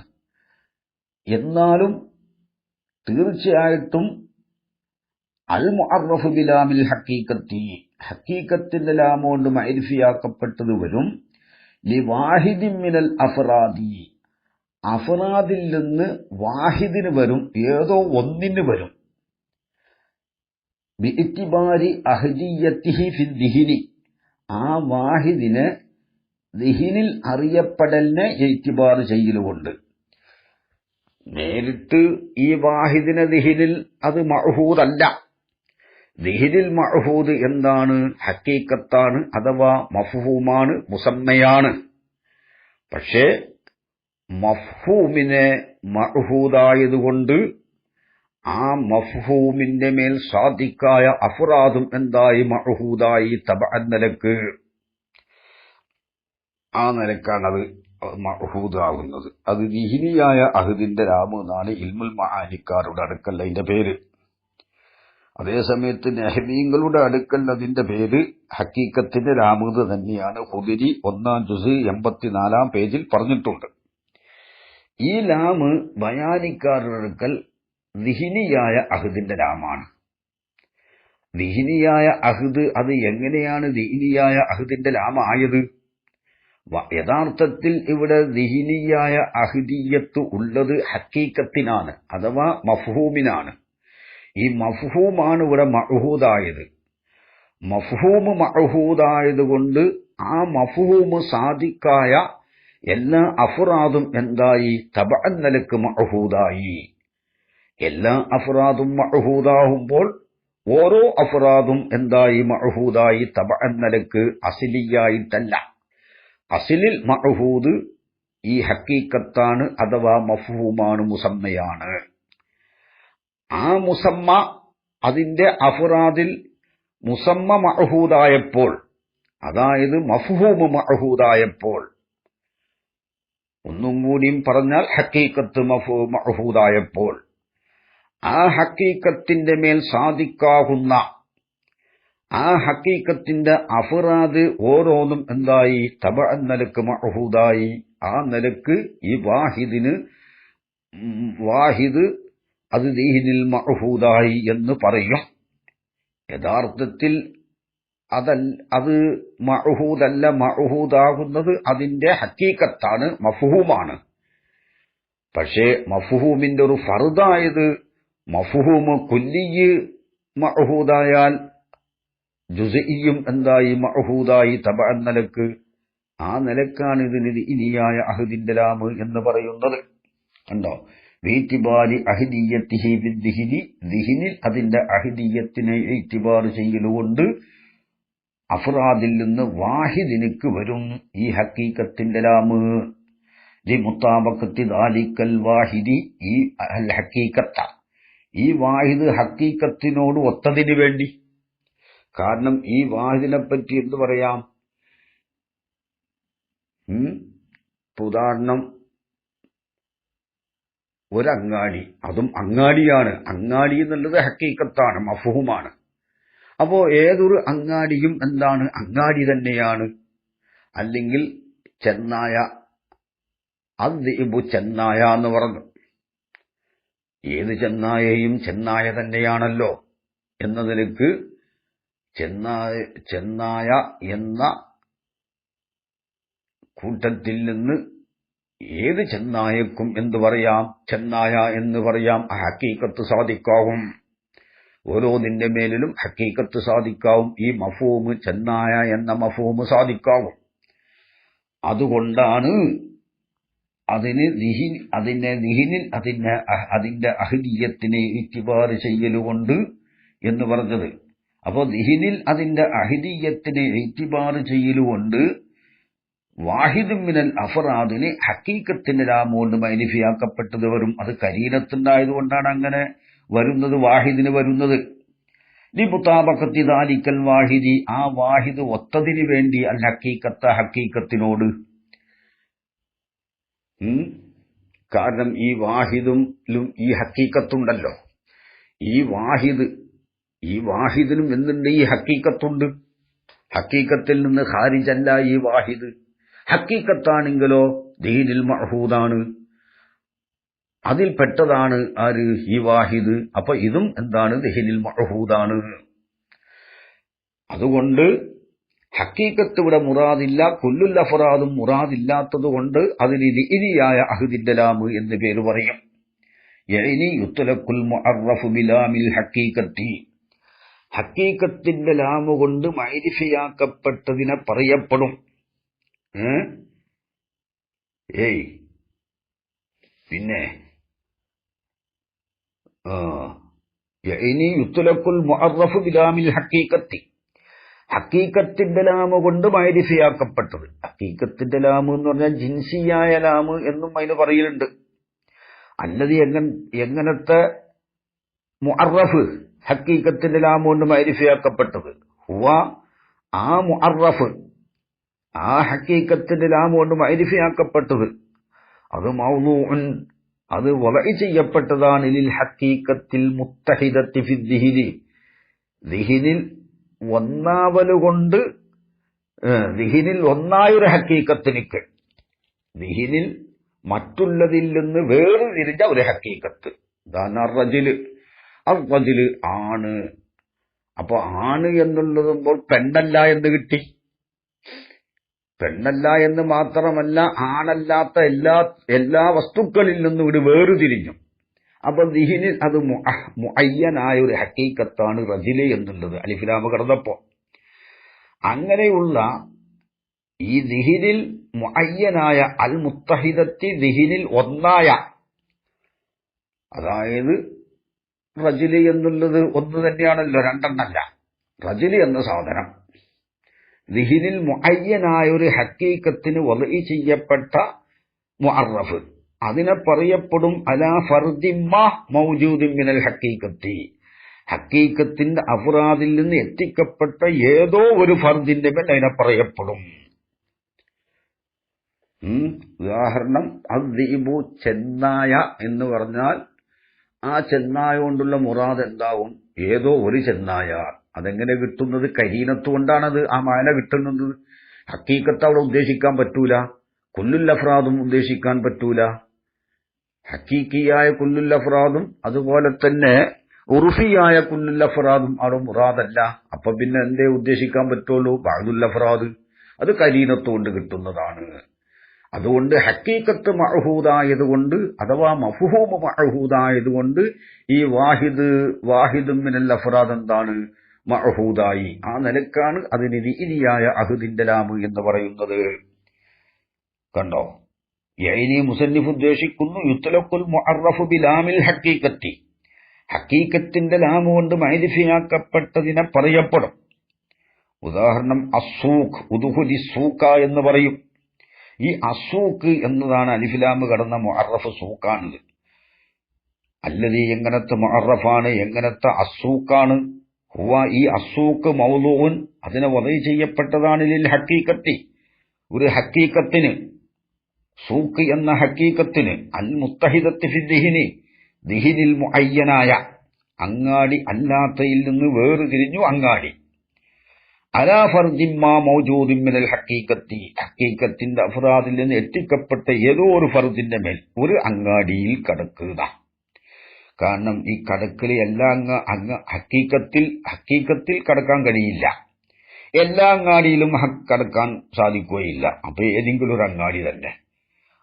എന്നാലും തീർച്ചയായിട്ടും അൽ മുഅറഫ് ബിലാമിൽ ഹക്കീക്കത്തി, ഹക്കീക്കത്തിന്റെ ലാമ കൊണ്ട് മഅരിഫയാക്കപ്പെട്ടത് വരും. ലിവാഹിദിൻ മിനൽ അഫ്റാദി, അഫ്റാദിൽ നിന്ന് വാഹിദിന് വരും, ഏതോ ഒന്നിന് വരും. ബിഇത്തിബാരി അഹ്ദിയത്തിഹി ഫിൽ ദിഹിനി, ആ വാഹിദിനെ ദിഹിനിൽ അറിയപ്പെടലിനെ ഇത്തിബാർ ചെയ്യലുകൊണ്ട്. നേരിട്ട് ഈ വാഹിദിനെ ദിഹിനിൽ അത് മഅഹൂദല്ല. ദിഹിനിൽ മഅഹൂദ് എന്താണ്? ഹക്കീക്കത്താണ്, അഥവാ മഫ്ഹൂമാണ്, മുസമ്മയാണ്. പക്ഷേ മഫ്ഹൂമിനെ മഅഹൂദായതുകൊണ്ട് ആ മഫ്ഹൂമിന്റെ മേൽ സാദിക്കായ അഫ്റാദും എന്തായി? മഅഹൂദായി. തബഅൻ നിലക്ക്, ആ നിലക്കാണത് മഅഹൂദാകുന്നത്. അത് ദിഹിനിയായ അഹദിന്റെ ലാമ് എന്നാണ് ഇൽമുൽ മആനിക്കാരുടെ അടുക്കൽ അതിന്റെ പേര്. അതേസമയത്ത് നഹ്വീങ്ങളുടെ അടുക്കൽ അതിന്റെ പേര് ഹക്കീക്കത്തിന്റെ ലാമ് തന്നെയാണ്. ഖുദരി 1-ാം ജുസ് 84-ാം പേജിൽ പറഞ്ഞിട്ടുണ്ട്. ഈ ലാമ് ബയാനിക്കാരുടെ അടുക്കൽ ദിഹിനിയായ അഹദിന്റെ ലാമാണ്. ദിഹിനിയായ അഹദ്, അത് എങ്ങനെയാണ് ദിഹിനിയായ അഹദിന്റെ ലാമായത്? യഥാർത്ഥത്തിൽ ഇവിടെ ദിഹിനിയായ അഹദിയത്ത് ഉള്ളത് ഹക്കീക്കത്തിനാണ്, അഥവാ മഫ്ഹൂമിനാണ്. ഈ മഫ്ഹൂമാണ് ഇവിടെ മഅഹൂദായത്. മഫ്ഹൂമ് മഅഹൂദായതുകൊണ്ട് ആ മഫ്ഹൂമ് സാദിക്കായ എല്ലാ അഫ്റാദും എന്തായി? തബഅൻ നിലക്ക് മഅഹൂദായി. എല്ലാ അഫ്റാദും മഅഹൂദാകുമ്പോൾ ഓരോ അഫ്റാദും എന്തായി? മഅഹൂദായി. തബഅൻ നിലക്ക്, അസ്ലിയായിട്ടല്ല. അസ്ലിൽ മഅഹൂദ് ഈ ഹക്കീക്കത്താണ്, അഥവാ മഫ്ഹൂമാണ്, മുസമ്മയാണ്. ആ മുസമ്മ അതിന്റെ അഫ്റാദിൽ മുസമ്മ മഅഹൂദായപ്പോൾ, അതായത് മഫ്ഹൂമ് മഅഹൂദായപ്പോൾ, ഒന്നും കൂടിയും പറഞ്ഞാൽ ഹക്കീക്കത്ത് മഅഹൂദായപ്പോൾ, ആ ഹക്കീക്കത്തിന്റെ മേൽ സാദിക്കാകുന്ന ആ ഹക്കീക്കത്തിന്റെ അഫ്റാദ് ഓരോന്നും എന്തായി? തബഅൻ നിലക്ക് മഅഹൂദായി. ആ നിലക്ക് ഈ വാഹിദ് അത് ദീനിൽ മഅഹൂദായി എന്ന് പറയും. യഥാർത്ഥത്തിൽ അത് മഅഹൂദല്ല. മഅഹൂദാകുന്നത് അതിന്റെ ഹക്കീക്കത്താണ്, മഫ്ഹൂമാണ്. പക്ഷേ മഫ്ഹൂമിന്റെ ഒരു ഫർദായത് മഫ്ഹൂമ് കുല്ലിയ് മഅഹൂദായാൽ ജുസ്ഇയും എന്തായി മഅഹൂദായി തബഅൻ നിലക്ക്. ആ നിലക്കാണ് ഇതിന് ഇനിയായ അഹദിന്റെ ലാമ് എന്ന് പറയുന്നത്. കണ്ടോ? വീറ്റിബാരി അഹദിയത്തിഹി ബിദ്ദിഹിനി, ദിഹിനിൽ അതിന്റെ അഹദിയത്തിനെ ഇത്തിബാർ ചെയ്യലുകൊണ്ട് അഫ്റാദിൽ നിന്ന് വാഹിദിനിക്ക് വരും ഈ ഹക്കീക്കത്തിന്റെ ലാമ്. ലിമുത്താബഖത്തി ദാലിക്കൽ വാഹിദി, ഈ അൽ ഹക്കീക്കത്ത, ഈ വാഹിദ് ഹക്കീക്കത്തിനോട് ഒത്തതിന് വേണ്ടി. കാരണം ഈ വാഹിദിനെ പറ്റി എന്ത് പറയാം? ഉദാഹരണം, ഒരങ്ങാടി, അതും അങ്ങാടിയാണ്. അങ്ങാടി എന്നുള്ളത് ഹക്കീക്കത്താണ്, മഫ്ഹൂമാണ്. അപ്പോ ഏതൊരു അങ്ങാടിയും എന്താണ്? അങ്ങാടി തന്നെയാണ്. അല്ലെങ്കിൽ ചെന്നായ, അദ്ദിബു ചെന്നായ എന്ന് പറഞ്ഞു. ഏത് ചെന്നായയും ചെന്നായ തന്നെയാണല്ലോ എന്നതിലേക്ക് ചെന്നായ എന്ന കൂട്ടത്തിൽ നിന്ന് ഏത് ചെന്നായക്കും എന്തു പറയാം? ചെന്നായ എന്ന് പറയാം. ഹക്കീക്കത്ത് സാധിക്കാവും. ഓരോന്നിന്റെ മേലിലും ഹക്കീക്കത്ത് സാധിക്കാവും. ഈ മഫ്ഹൂമ് ചെന്നായ എന്ന മഫ്ഹൂമ് സാധിക്കാവും. അതുകൊണ്ടാണ് അതിന് ദിഹിനിൽ അതിന്റെ അഹദിയത്തിനെ ഇത്തിബാർ ചെയ്യലുകൊണ്ട് എന്ന് പറഞ്ഞത്. അപ്പോൾ ദിഹിനിൽ അതിന്റെ അഹദിയത്തിനെ ഇത്തിബാർ ചെയ്യലുകൊണ്ട് വാഹിദും മിനൽ അഫ്റാദിന് ഹക്കീക്കത്തിന്റെ ലാമുകൊണ്ട് മൈനിഫിയാക്കപ്പെട്ടത് വരും. അത് കരീനത്തുണ്ടായതുകൊണ്ടാണ് അങ്ങനെ വരുന്നത്, വാഹിദിന് വരുന്നത്. ലിമുത്താബഖത്തി ദാലിക്കൽ വാഹിദി, ആ വാഹിദ് ഒത്തതിന് വേണ്ടി അൽ ഹക്കീക്കത്ത, ഹക്കീക്കത്തിനോട്. കാരണം ഈ വാഹിദിലും ഈ ഹക്കീക്കത്തുണ്ടല്ലോ. ഈ വാഹിദിനും എന്തുണ്ട്? ഈ ഹക്കീക്കത്തുണ്ട്. ഹക്കീക്കത്തിൽ നിന്ന് ഖാരിജല്ല ഈ വാഹിദ്. ഹക്കീക്കത്താണെങ്കിലോ ദീനിൽ മഅഹൂദാണ്, അതിൽ പെട്ടതാണ് ആര്? ഈ വാഹിദ്. അപ്പൊ ഇതും എന്താണ്? ദീനിൽ മഅഹൂദാണ്. അതുകൊണ്ട് ഹക്കീക്കത്ത് ഇവിടെ മുറാദില്ല, കുല്ലുൽ അഫ്റാദും മുറാദില്ലാത്തത് കൊണ്ട് അതിന് ദിഇനിയായ അഹദിന്റെ ലാമ് എന്ന് പേര് പറയും. യഅനി യുത്ലഖുൽ മുഅറഫു ബിലാമിൽ ഹക്കീക്കത്തി, ഹക്കീക്കത്തിന്റെ ലാമ് കൊണ്ട് മഅരിഫയാക്കപ്പെട്ടതിനെ പറയപ്പെടും. പിന്നെ യഅനി യുത്ലഖുൽ മുഅറഫു ബിലാമിൽ ഹക്കീക്കത്തി, ഹക്കീക്കത്തിന്റെ ലാമ് കൊണ്ട് മഅരിഫയാക്കപ്പെട്ടത്. ഹക്കീക്കത്തിന്റെ ലാമ് എന്ന് പറഞ്ഞാൽ ജിൻസിയായ ലാമ് എന്നും അതിന് പറയലുണ്ട്. അല്ലത് എങ്ങനത്തെ മുഅറഫ്? ഹക്കീക്കത്തിന്റെ ലാമ് കൊണ്ട് മഅരിഫയാക്കപ്പെട്ടത് ഹുവ, ആ മുഅറഫ്, ആ ഹക്കീക്കത്തിന്റെ ലാമ് കൊണ്ട് മഅരിഫയാക്കപ്പെട്ടത് അത് മൗദൂഉൻ, അത് വദഇ ചെയ്യപ്പെട്ടതാണ്. ലിൽ ഹക്കീക്കത്തിൽ മുത്തഹിദത്തി ഫി ദിഹിനി, ദിഹിനിൽ ഒന്നാവലുകൊണ്ട്, ദിഹിനിൽ ഒന്നായൊരു ഹക്കീക്കത്തിനിക്ക്, ദിഹിനിൽ മറ്റുള്ളതിൽ നിന്ന് വേർതിരിഞ്ഞ ഒരു ഹക്കീക്കത്ത്. റജുല് ആണ്. അപ്പൊ ആണ് എന്നുള്ളതുമ്പോൾ പെണ്ണല്ല എന്ന് കിട്ടി. പെണ്ണല്ല എന്ന് മാത്രമല്ല, ആണല്ലാത്ത എല്ലാ വസ്തുക്കളിൽ നിന്നും ഇവിടെ വേർതിരിഞ്ഞു. അപ്പൊ ദിഹിനിൽ അത് മുഅയ്യനായ ഒരു ഹക്കീക്കത്താണ് റജുല് എന്നുള്ളത്, അലിഫ്ലാമ് കടന്നപ്പോ. അങ്ങനെയുള്ള ഈ ദിഹിനിൽ മുഅയ്യനായ അൽ മുത്തഹിദത്തി, ദിഹിനിൽ ഒന്നായ, അതായത് റജുല് എന്നുള്ളത് ഒന്ന് തന്നെയാണല്ലോ, രണ്ടെണ്ണല്ല. റജുല് എന്ന സാധനം ദിഹിനിൽ മുഅയ്യനായ ഒരു ഹക്കീക്കത്തിന് വദഇ ചെയ്യപ്പെട്ട മുഅറഫ്, അതിനെ പറയപ്പെടും അലാ ഫർദിമ്മ മൗജൂദിൻ മിനൽ ഹക്കീക്കത്തി, ഹക്കീക്കത്തിന്റെ അഫ്റാദിൽ നിന്ന് എത്തിക്കപ്പെട്ട ഏതോ ഒരു ഫർദിന്റെ മേൽ അതിനെ പറയപ്പെടും. ഉദാഹരണം, അദ്ദീബു ചെന്നായ എന്ന് പറഞ്ഞാൽ ആ ചെന്നായ കൊണ്ടുള്ള മുറാദ് എന്താവും? ഏതോ ഒരു ചെന്നായ. അതെങ്ങനെ കിട്ടുന്നത്? കരീനത്തുകൊണ്ടാണത് ആ മാന കിട്ടുന്നത്. ഹക്കീക്കത്ത് അവിടെ ഉദ്ദേശിക്കാൻ പറ്റൂല, കുല്ലുൽ അഫ്റാദും ഉദ്ദേശിക്കാൻ പറ്റൂല. ഹക്കീക്കിയായ കുല്ലുൽ അഫ്റാദും അതുപോലെ തന്നെ ഉർഫിയായ കുല്ലുൽ അഫ്റാദും അവിടെ മുറാദല്ല. അപ്പൊ പിന്നെ എന്തേ ഉദ്ദേശിക്കാൻ പറ്റുള്ളൂ? ബഅദുൽ അഫ്റാദ്. അത് കരീനത്തുകൊണ്ട് കിട്ടുന്നതാണ്. അതുകൊണ്ട് ഹക്കീക്കത്ത് മഅഹൂദായതുകൊണ്ട് അഥവാ മഫ്ഹൂമ് മഅഹൂദായതുകൊണ്ട് ഈ വാഹിദും മിനൽ അഫ്റാദ് എന്താണ് മഅഹൂദായി. ആ നിലക്കാണ് അതിന് ദിഇനിയായ അഹദിന്റെ ലാമ് എന്ന് പറയുന്നത്. കണ്ടോ, യഅനി മുസന്നിഫ് ഉദ്ദേശിക്കുന്നു യുത്ലഖുൽ മുഅറഫു ബിലാമിൽ ഹഖീഖത്തി, ഹഖീഖത്തിന്റെ ലാമ് കൊണ്ട് മഅരിഫയാക്കപ്പെട്ടതിനെ പറയപ്പെടും. ഉദാഹരണം അസ്സൂഖ്, ഉദ്ഖുലി സൂഖ എന്ന് പറയും. ഈ അസൂഖ് എന്നതാണ് അലിഫ്ലാമ് കടന്ന മുഅറഫ് സൂഖാണിത്. അല്ലദീ എങ്ങനത്തെ മുഅറഫാണ്, എങ്ങനത്തെ അസൂഖാണ്. ഹുവ ഈ അസൂഖ് മൗദൂഉൻ അതിനെ വദഇ ചെയ്യപ്പെട്ടതാണ് ലിൽ ഹഖീഖത്തി ഒരു ഹഖീഖത്തിന്, സൂഖ് എന്ന ഹഖീഖത്തിന് അൽ മുത്തഹിദത്തി ഫി ദിഹിനി ദിഹിനിൽ മുഅയ്യനായ അങ്ങാടി അല്ലാത്തയിൽ നിന്ന് വേറുതിരിഞ്ഞു അങ്ങാടി. അലാ ഫർദിമ്മാ മൗജൂദിൻ മിനൽ ഹഖീഖത്തി ഹഖീഖത്തിന്റെ അഫ്റാദിൽ നിന്ന് എത്തിക്കപ്പെട്ട ഏതോ ഒരു ഫർദിന്റെ മേൽ ഒരു അങ്ങാടിയിൽ കടക്കുക. കാരണം ഈ കടക്കൽ എല്ലാ ഹഖീഖത്തിൽ കടക്കാൻ കഴിയില്ല, എല്ലാ അങ്ങാടിയിലും കടക്കാൻ സാധിക്കുകയില്ല. അപ്പൊ ഏതെങ്കിലും ഒരു അങ്ങാടി തന്നെ.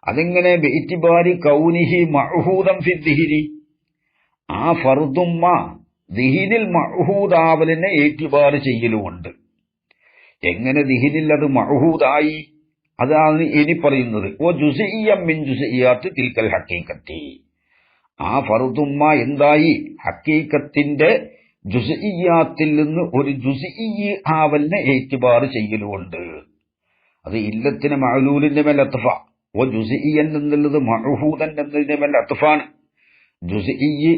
അതെങ്ങനെ ബിഇത്തിബാരി കൗനിഹി മഅഹൂദൻ ഫി ദിഹിനി, ആ ഫർദുമ്മ ദിഹിനിൽ മഅഹൂദാവലിനെ ഏറ്റിബാർ ചെയ്യലുമുണ്ട്. എങ്ങനെ ദിഹിനിൽ അത് മഅഹൂദായി, അതാണ് ഇനി പറയുന്നത്. ഓ ജുസിയ്യം മിൻ ജുസിയ്യാത്ത് തിൽക്കൽ ഹഖീഖത്തി, ആ ഫർദുമ്മ എന്തായി ഹഖീഖത്തിന്റെ ജുസിയ്യാത്തിൽ നിന്ന് ഒരു ജുസിയ്യ് ആവലിനെ ഏറ്റിബാർ ചെയ്യലുമുണ്ട്. അത് ഇല്ലത്തിന് മഅലൂലിന്റെ മേൽ അത്ഫ. ഓ ജുസിയ്യൻ എന്നുള്ളത് മഅഹൂദൻ എന്നതിന്റെ മേൽ അത്ഫാണ്. ജുസിയ്യ്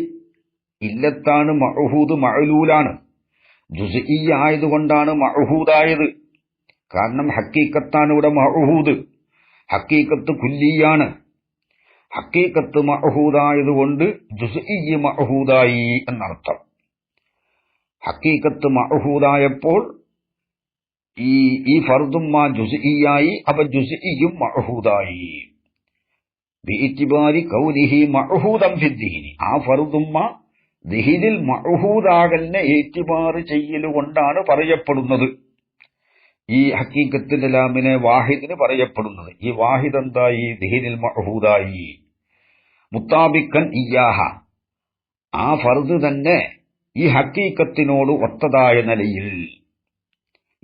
ഇല്ലത്താണ്, മഅഹൂദ് മഅലൂലാണ്. ജുസിയ്യ് ആയതുകൊണ്ടാണ് മഅഹൂദായത്. കാരണം ഹഖീഖത്താണ് ഇവിടെ മഅഹൂദ്, ഹഖീഖത്ത് കുല്ലിയാണ്. ഹഖീഖത്ത് മഅഹൂദായതുകൊണ്ട് ജുസിയ്യ് മഅഹൂദായി എന്നർത്ഥം. ഹഖീഖത്ത് മഅഹൂദായപ്പോൾ ഈ ഫർദുമ്മ ജുസിയ്യായി, അപ്പൊ ജുസിയ്യും മഅഹൂദായി. ബിഇത്തിബാരി കൗനിഹി മഅഹൂദൻ ഫി ദിഹിനി, ആ ഫർദുമ്മ ദിഹിനിൽ മഅഹൂദാകലിനെ ഏറ്റിബാർ ചെയ്യലുകൊണ്ടാണ് പറയപ്പെടുന്നത്. ഈ ഹഖീഖത്തിന്റെ ലാമിനെ വാഹിദിന് പറയപ്പെടുന്നത്. ഈ വാഹിദ് എന്തായി ദിഹിനിൽ മഅഹൂദായി. മുത്താബിക്കൻ ഇയ്യാഹ, ആ ഫർദ് തന്നെ ഈ ഹഖീഖത്തിനോട് ഒത്തതായ നിലയിൽ.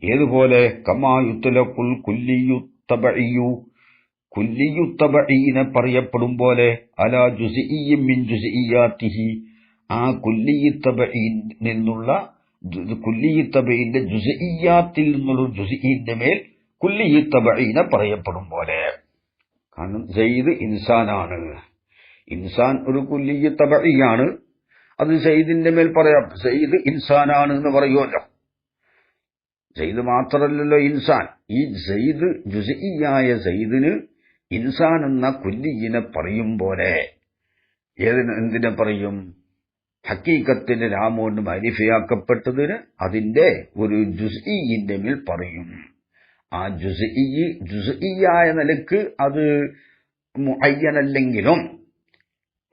ഏതുപോലെ കമാ യുത്ലഖുൽ കുല്ലിയു തബഇയ്യു, കുല്ലിയു തബഈനെ പറയപ്പെടും പോലെ അലാ ജുസിഇയ്യിൻ മിൻ ജുസിഇയ്യാതിഹി, ആ കുല്ലിയു തബഈൻ നിന്നുള്ള കുല്ലിയു തബഈന്റെ ജുസിഇയ്യാത്തിൽ നിന്നുള്ള ജുസിഇന്റെ മേൽ കുല്ലിയു തബഈനെ പറയപ്പെടും പോലെ. കാരണം സയ്യിദ് ഇൻസാനാണ്, ഇൻസാൻ ഒരു കുല്ലിയു തബഈയാണ്. അത് സയ്യിദിന്റെ മേൽ പറയാം, സയ്യിദ് ഇൻസാനാണ് എന്ന് പറയുമല്ലോ. സയ്യിദ് മാത്രമല്ലല്ലോ ഇൻസാൻ. ഈ സയ്യിദ് ജുസിഇയായ സയ്യിദിന് ഇൻസാൻ എന്ന കുല്ലിയിനെ പറയും പോലെ എന്തിനെ പറയും? ഹഖീഖത്തിന്റെ ലാമോണ്ട് മഅരിഫയാക്കപ്പെട്ടതിന് അതിന്റെ ഒരു ജുസ്ഇന്റെ മേൽ പറയും. ആ ജുസ്ഇയായ നിലക്ക് അത് മുഅയ്യനല്ലെങ്കിലും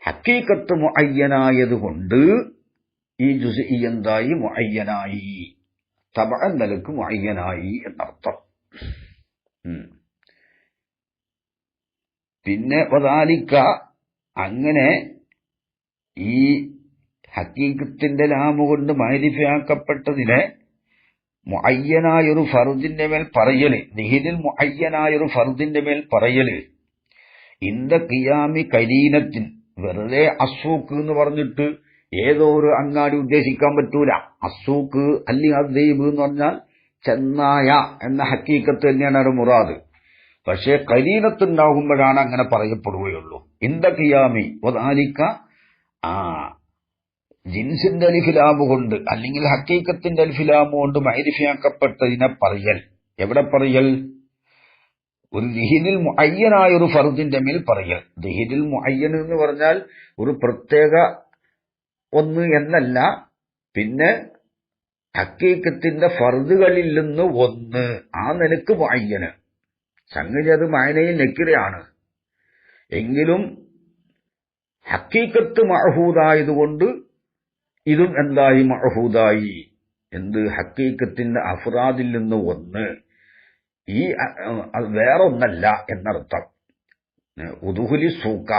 ഹഖീഖത്ത് മുഅയ്യനായതുകൊണ്ട് ഈ ജുസ്ഇ എന്തായി? മുഅയ്യനായി, തബഅൻ നിലക്ക് മുഅയ്യനായി എന്നർത്ഥം. പിന്നെ വദാലിക, അങ്ങനെ ഈ ഹഖീഖത്തിന്റെ ലാമ് കൊണ്ട് മഅരിഫയാക്കപ്പെട്ടതിനെ മുഅയ്യനായൊരു ഫർദിന്റെ മേൽ പറയല്, ദിഹിനിൽ മുഅയ്യനായൊരു ഫർദിന്റെ മേൽ പറയല് ഇന്ദ ഖിയാമി കരീനത്തിൻ, വെറുതെ അസ്സൂഖ് എന്ന് പറഞ്ഞിട്ട് ഏതോ ഒരു അങ്ങാടി ഉദ്ദേശിക്കാൻ പറ്റൂല. അസ്സൂഖ് അല്ലെങ്കിൽ അദ്ദീബ് എന്ന് പറഞ്ഞാൽ ചെന്നായ എന്ന ഹഖീഖത്ത് തന്നെയാണ് ഒരു മുറാദ്. പക്ഷേ കരീനത്തുണ്ടാകുമ്പോഴാണ് അങ്ങനെ പറയപ്പെടുകയുള്ളൂ. ഇന്ദ ഖിയാമി വദാലിക, ജിൻസിന്റെ അലിഫിലാമ് കൊണ്ട് അല്ലെങ്കിൽ ഹഖീഖത്തിന്റെ അലിഫിലാമ് കൊണ്ട് മഅരിഫയാക്കപ്പെട്ടതിനെ പറയൽ. എവിടെ പറയൽ? ഒരു ദിഹിനിൽ മുഅയ്യനായ ഒരു ഫർദിന്റെ മേൽ പറയൽ. ദിഹിനിൽ മുഅയ്യൻ എന്ന് പറഞ്ഞാൽ ഒരു പ്രത്യേക ഒന്ന് എന്നല്ല, പിന്നെ ഹഖീഖത്തിന്റെ ഫർദുകളിൽ നിന്ന് ഒന്ന്, ആ നിലക്ക് മുഅയ്യന്. സംഗതി അത് മഅനയിൽ നക്കിറയാണ്. എങ്കിലും ഹഖീഖത്ത് മഅഹൂദായതുകൊണ്ട് ഇതും എന്തായി? മഅഹൂദായി. എന്ത്? ഹഖീഖത്തിന്റെ അഫ്റാദിൽ നിന്ന് ഒന്ന്, ഈ വേറൊന്നല്ല എന്നർത്ഥം. ഉദുഹുലി സൂക്ക,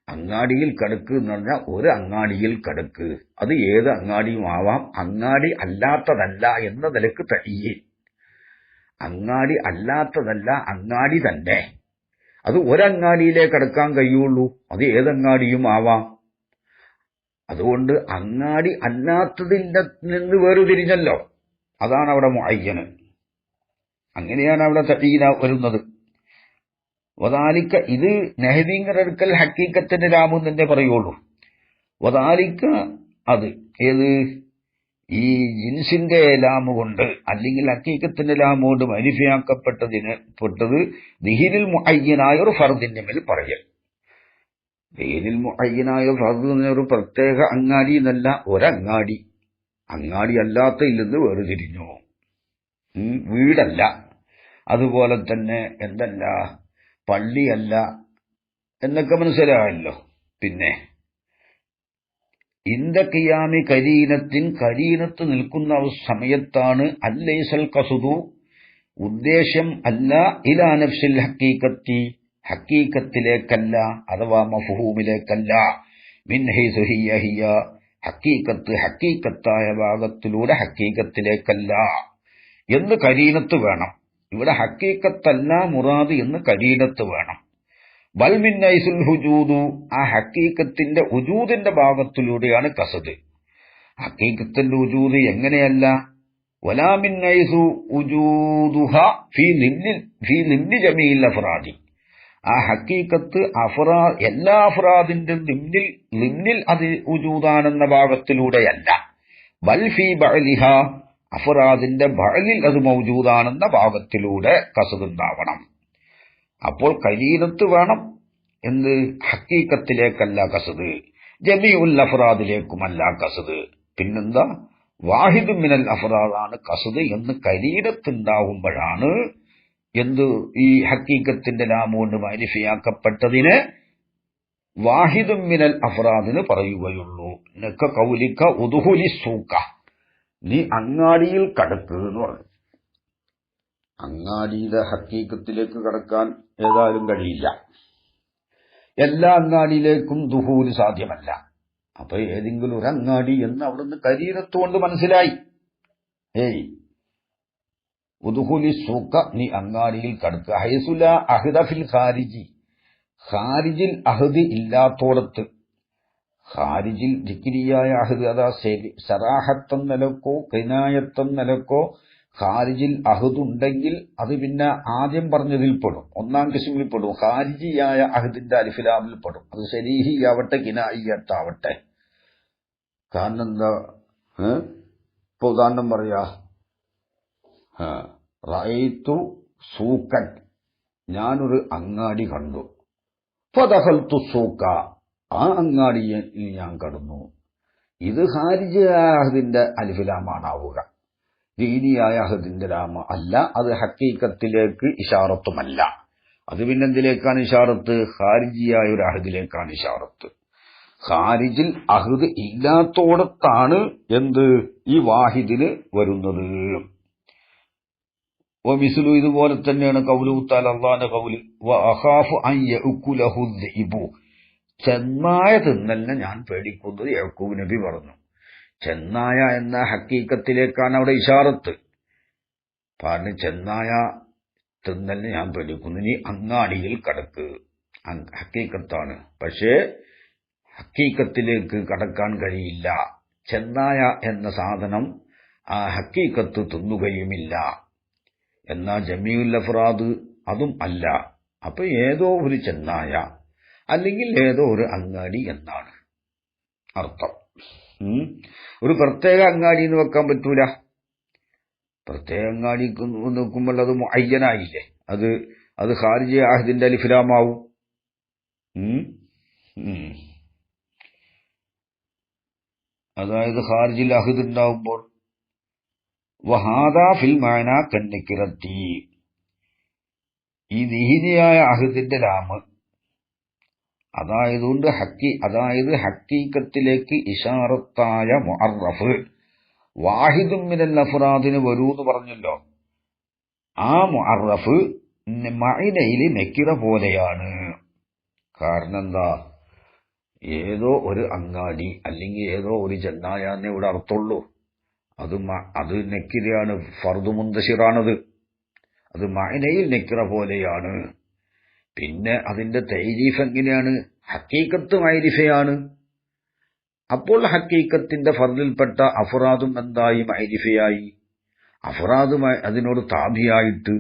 അങ്ങാടിയിൽ കടക്ക് എന്ന് പറഞ്ഞാൽ ഒരു അങ്ങാടിയിൽ കടക്ക്. അത് ഏത് അങ്ങാടിയും ആവാം, അങ്ങാടി അല്ലാത്തതല്ല എന്ന നിലക്ക് തയ്യേ. അങ്ങാടി അല്ലാത്തതല്ല, അങ്ങാടി തന്നെ. അത് ഒരങ്ങാടിയിലേ കടക്കാൻ കഴിയുള്ളൂ, അത് ഏതങ്ങാടിയും ആവാം. അതുകൊണ്ട് അങ്ങാടി അല്ലാത്തതിൽ നിന്ന് വേർതിരിഞ്ഞല്ലോ, അതാണ് അവിടെ മുഅയ്യന്. അങ്ങനെയാണ് അവിടെ തഈന വരുന്നത്. വദാലിക്ക, ഇത് നഹ്ദീങ്കരക്കൽ ഹക്കീക്കത്തിന്റെ ലാമും തന്നെ പറയുള്ളൂ. വദാലിക്ക, അത് ഏത് ഈ ജിൻസിന്റെ ലാമ് കൊണ്ട് അല്ലെങ്കിൽ ഹക്കീക്കത്തിന്റെ ലാമ് കൊണ്ട് പെട്ടത് ദിഹിനിൽ മുഅയ്യനായ ഒരു ഫർദിന്റെ മേൽ പറയൽ. ദിഹിനിൽ മുഅയ്യനായ ഫർദ് ഒരു പ്രത്യേക അങ്ങാടി എന്നല്ല, ഒരങ്ങാടി. അങ്ങാടി അല്ലാത്തതിൽ നിന്ന് വേർതിരിഞ്ഞു. വീടല്ല, അതുപോലെ തന്നെ എന്തല്ല, പള്ളിയല്ല എന്നൊക്കെ മനസ്സിലായല്ലോ. പിന്നെ ഇന്ദ ഖിയാമി കരീനത്തിൻ, കരീനത്ത് നിൽക്കുന്ന സമയത്താണ് അല്ലൈസൽ ഖസ്ദു, ഉദ്ദേശം അല്ല, ഇലാ നഫ്സിൽ ഹഖീഖത്തി, ഹഖീഖത്തിലേക്കല്ല, അഥവാ മഫ്ഹൂമിലേക്കല്ല, മിൻ ഹൈസു ഹിയ ഹിയ, ഹഖീഖത്ത് ഹഖീഖത്തായ ഭാഗത്തിലൂടെ ഹഖീഖത്തിലേക്കല്ല എന്ന് കരീനത്ത് വേണം. ഇവിടെ ഹഖീഖത്തല്ല മുറാദ് എന്ന് കരീനത്ത് വേണം. ബൽ മിൻ ഹൈസുൽ ഹുജൂദു, ആ ഹഖീഖത്തിന്റെ ഉജൂദിന്റെ ഭാഗത്തിലൂടെയാണ് ഖസ്ദ്. ഹഖീഖത്തിന്റെ ഉജൂദ് എങ്ങനെയല്ല, വലാ മിൻ ഹൈസു ഉജൂദുഹ ഫീ നിന്നി ജമീൽ അഫ്റാദി, ആ ഹഖീഖത്ത് എല്ലാ അഫ്റാദിന്റെ നിന്നിൽ അത് ഉജൂദാണെന്ന ഭാഗത്തിലൂടെയല്ല. ബൽ ഫീ ബഅലിഹ, അഫ്റാദിന്റെ ബഅലിൽ അത് മൗജൂദാണെന്ന ഭാഗത്തിലൂടെ ഖസ്ദ് ഉണ്ടാവണം. അപ്പോൾ കരീനത്ത് വേണം. എന്ത്? ഹഖീഖത്തിലേക്കല്ല ഖസ്ദ്, ജമീഉൽ അഫ്റാദിലേക്കുമല്ല ഖസ്ദ്. പിന്നെന്താ? വാഹിദു മിനൽ അഫ്റാദാണ് ഖസ്ദ് എന്ന് കരീനത്തുണ്ടാവുമ്പോഴാണ് എന്ത് ഈ ഹഖീഖത്തിന്റെ ലാമുകൊണ്ട് മഅരിഫയാക്കപ്പെട്ടതിന് വാഹിദു മിനൽ അഫ്റാദിന് പറയുകയുള്ളൂ. നക ഖൗലിക ഉദ്ഖുലി സൂഖ, നീ അങ്ങാടിയിൽ കടക്ക് എന്ന് പറഞ്ഞു. അങ്ങാടിയിലെ ഹഖീഖത്തിലേക്ക് കടക്കാൻ ഏതായാലും കഴിയില്ല, എല്ലാ അങ്ങാടിയിലേക്കും ദുഹൂല് സാധ്യമല്ല. അപ്പൊ ഏതെങ്കിലും ഒരു അങ്ങാടി എന്ന് അവിടുന്ന് കരീനത്തുകൊണ്ട് മനസ്സിലായി. ഉദ്ഖുലി സൂഖ, നീ അങ്ങാടിയിൽ കടക്കുക. ഹൈസുല അഹ്ദ ഫിൽ ഖാരിജി, ഖാരിജിൽ അഹ്ദ് ഇല്ലാത്തോടത്ത്. ഖാരിജിൽ ദിക്രിയായ അഹ്ദ്, അതാ സറാഹത്തം നിലക്കോ കിനായത്തം നിലക്കോ ഖാരിജിൽ അഹ്ദ് ഉണ്ടെങ്കിൽ അത് പിന്നെ ആദ്യം പറഞ്ഞതിൽ പെടും, ഒന്നാം കിസ്മിൽ പെടും. ഖാരിജിയായ അഹ്ദിന്റെ അലിഫിലാമിൽ പെടും. അത് ശരീഹി ആവട്ടെ കിനായിയത്താവട്ടെ. കാരണം എന്താ, ഇപ്പൊ ഉദാഹരണം പറയാ, റഅയ്തു സൂക്കൻ, ഞാനൊരു അങ്ങാടി കണ്ടു. ഫദഖൽതു സൂക്ക, ആ അങ്ങാടിയിൽ ഞാൻ കടന്നു. ഇത് ഖാരിജിയായ അഹ്ദിന്റെ അലിഫിലാമാണാവുക, ദീനിയായ അഹദിന്റെ ലാമ അല്ല. അത് ഹഖീഖത്തിലേക്ക് ഇശാറത്തുമല്ല. അത് പിന്നെന്തിലേക്കാണ് ഇശാറത്ത്? ഖാരിജിയായ ഒരു അഹദിലേക്കാണ് ഇശാറത്ത്. ഖാരിജിൽ അഹദ് ഇല്ലാത്തോടത്താണ് എന്ത് ഈ വാഹിദിന് വരുന്നത്. വമിസ്ലു, ഇതുപോലെ തന്നെയാണ് ഖൗലുഹു തആല, അല്ലാഹുവിന്റെ ഖൗല്, വഅഖാഫു അൻ യഅകുലഹു ദൈബു, ചെന്നായ തിന്നലിനെ ഞാൻ പേടിക്കുന്നത് യാക്കൂബ് നബി പറഞ്ഞു. ചെന്നായ എന്ന ഹഖീഖത്തിലേക്കാണ് അവിടെ ഇശാറത്ത്. പറഞ്ഞു ചെന്നായ തിന്നലിന് ഞാൻ പേടിക്കുന്നു, നീ അങ്ങാടിയിൽ കടക്ക്. ഹഖീഖത്താണ്, പക്ഷേ ഹഖീഖത്തിലേക്ക് കടക്കാൻ കഴിയില്ല. ചെന്നായ എന്ന സാധനം ആ ഹഖീഖത്ത് തിന്നുകയുമില്ല. എന്നാൽ ജമീഉൽ അഫ്റാദ് അതും അല്ല. അപ്പൊ ഏതോ ഒരു ചെന്നായ അല്ലെങ്കിൽ ഏതോ ഒരു അങ്ങാടി എന്നാണ് അർത്ഥം. ഒരു പ്രത്യേക അങ്ങാടി എന്ന് വെക്കാൻ പറ്റൂല. പ്രത്യേക അങ്ങാടി നോക്കുമ്പോൾ അത് മുഅയ്യനായില്ലേ, അത് ഖാരിജി അഹദിന്റെ അലിഫ്ലാമാവും. അതായത് ഖാരിജിൽ അഹദ് ഉണ്ടാവുമ്പോൾ വഹാദാ ഫിൽ മഅന കന്നിക്കിറത്തി, ഈ ദീനിയായ അഹദിന്റെ ലാമ് അതായത് ഹഖീഖത്തിലേക്ക് ഇശാറത്തായ മുഅറഫ് വാഹിദും മിനൽ അഫ്റാദിന് വരൂന്ന് പറഞ്ഞല്ലോ. ആ മുഅറഫ് മഅനയിൽ നെക്കിറ പോലെയാണ്. കാരണം എന്താ, ഏതോ ഒരു അങ്ങാടി അല്ലെങ്കിൽ ഏതോ ഒരു ജന്നായാന്നേ ഇവിടെ അർത്ഥമുള്ളൂ. അത് നെക്കിറയാണ്, ഫർദു മുന്തശിറാണത്. അത് മഅനയിൽ നെക്കിറ പോലെയാണ്. പിന്നെ അതിന്റെ തൈരീഫ് എങ്ങനെയാണ്? ഹക്കീക്കത്ത് മഅരിഫയാണ്. അപ്പോൾ ഹക്കീക്കത്തിന്റെ ഫർദിൽപ്പെട്ട അഫ്റാദും എന്തായി? മഅരിഫയായി. അഫ്റാദ് അതിനോട് താബിയായിട്ട്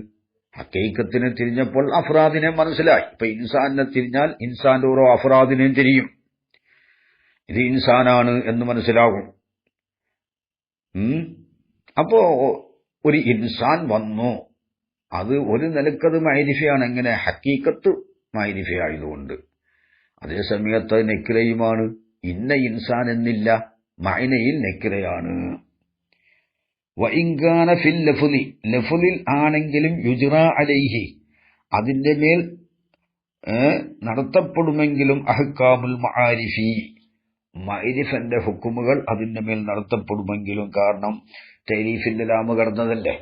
ഹക്കീക്കത്തിനെ തിരിഞ്ഞപ്പോൾ അഫ്റാദിനെ മനസ്സിലായി. ഇപ്പൊ ഇൻസാനിനെ തിരിഞ്ഞാൽ ഇൻസാന്റെ ഓരോ അഫ്റാദിനെയും തിരിയും. ഇത് ഇൻസാനാണ് എന്ന് മനസ്സിലാകും. അപ്പോ ഒരു ഇൻസാൻ വന്നു, അത് ഒരു നിലക്കത് മഅരിഫയാണ്. എങ്ങനെ? ഹക്കീക്കത്ത് മഅരിഫയായതുകൊണ്ട്. അതേസമയത്ത് നെക്കിറയുമാണ്. ഇന്ന ഇൻസാൻ എന്നില്ല, മഅനയിൽ നെക്കിറയാണ്. വഇൻകാന ഫിൽ ലഫ്ളി, ലഫ്ളിൽ ആണെങ്കിലും യുജ്റാ അലൈഹി, അതിന്റെ മേൽ നടത്തപ്പെടുമെങ്കിലും അഹ്കാമുൽ മആരിഫി, മഅരിഫന്റെ ഹുക്കുമുകൾ അതിന്റെ മേൽ നടത്തപ്പെടുമെങ്കിലും. കാരണം തൈരീഫിന്റെ ലാമ് കടന്നതല്ലേ.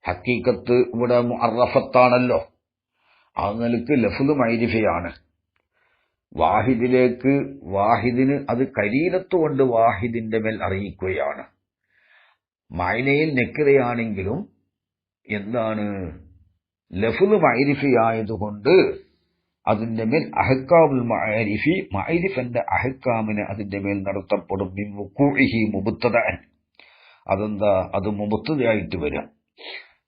ഹക്കീക്കത്ത് ഇവിടെ മുഅറഫത്താണല്ലോ. ആ നിലക്ക് ലഫ്ള് മഅരിഫയാണ്. വാഹിദിലേക്ക്, വാഹിദിന് അത് കരീനത്തുകൊണ്ട് വാഹിദിന്റെ മേൽ അറിയിക്കുകയാണ്. മഅനയിൽ നെക്കിറയാണെങ്കിലും എന്താണ്? ലഫ്ള് മഅരിഫയായതുകൊണ്ട് അതിന്റെ മേൽ അഹ്കാമുൽ മഅരിഫി, മഅരിഫന്റെ അഹ്കാമിന് അതിന്റെ മേൽ നടത്തപ്പെടും. മിൻ വുഖൂഇഹി മുബ്തദഅൻ, അതെന്താ? അത് മുബ്തദയായിട്ട് വരാം.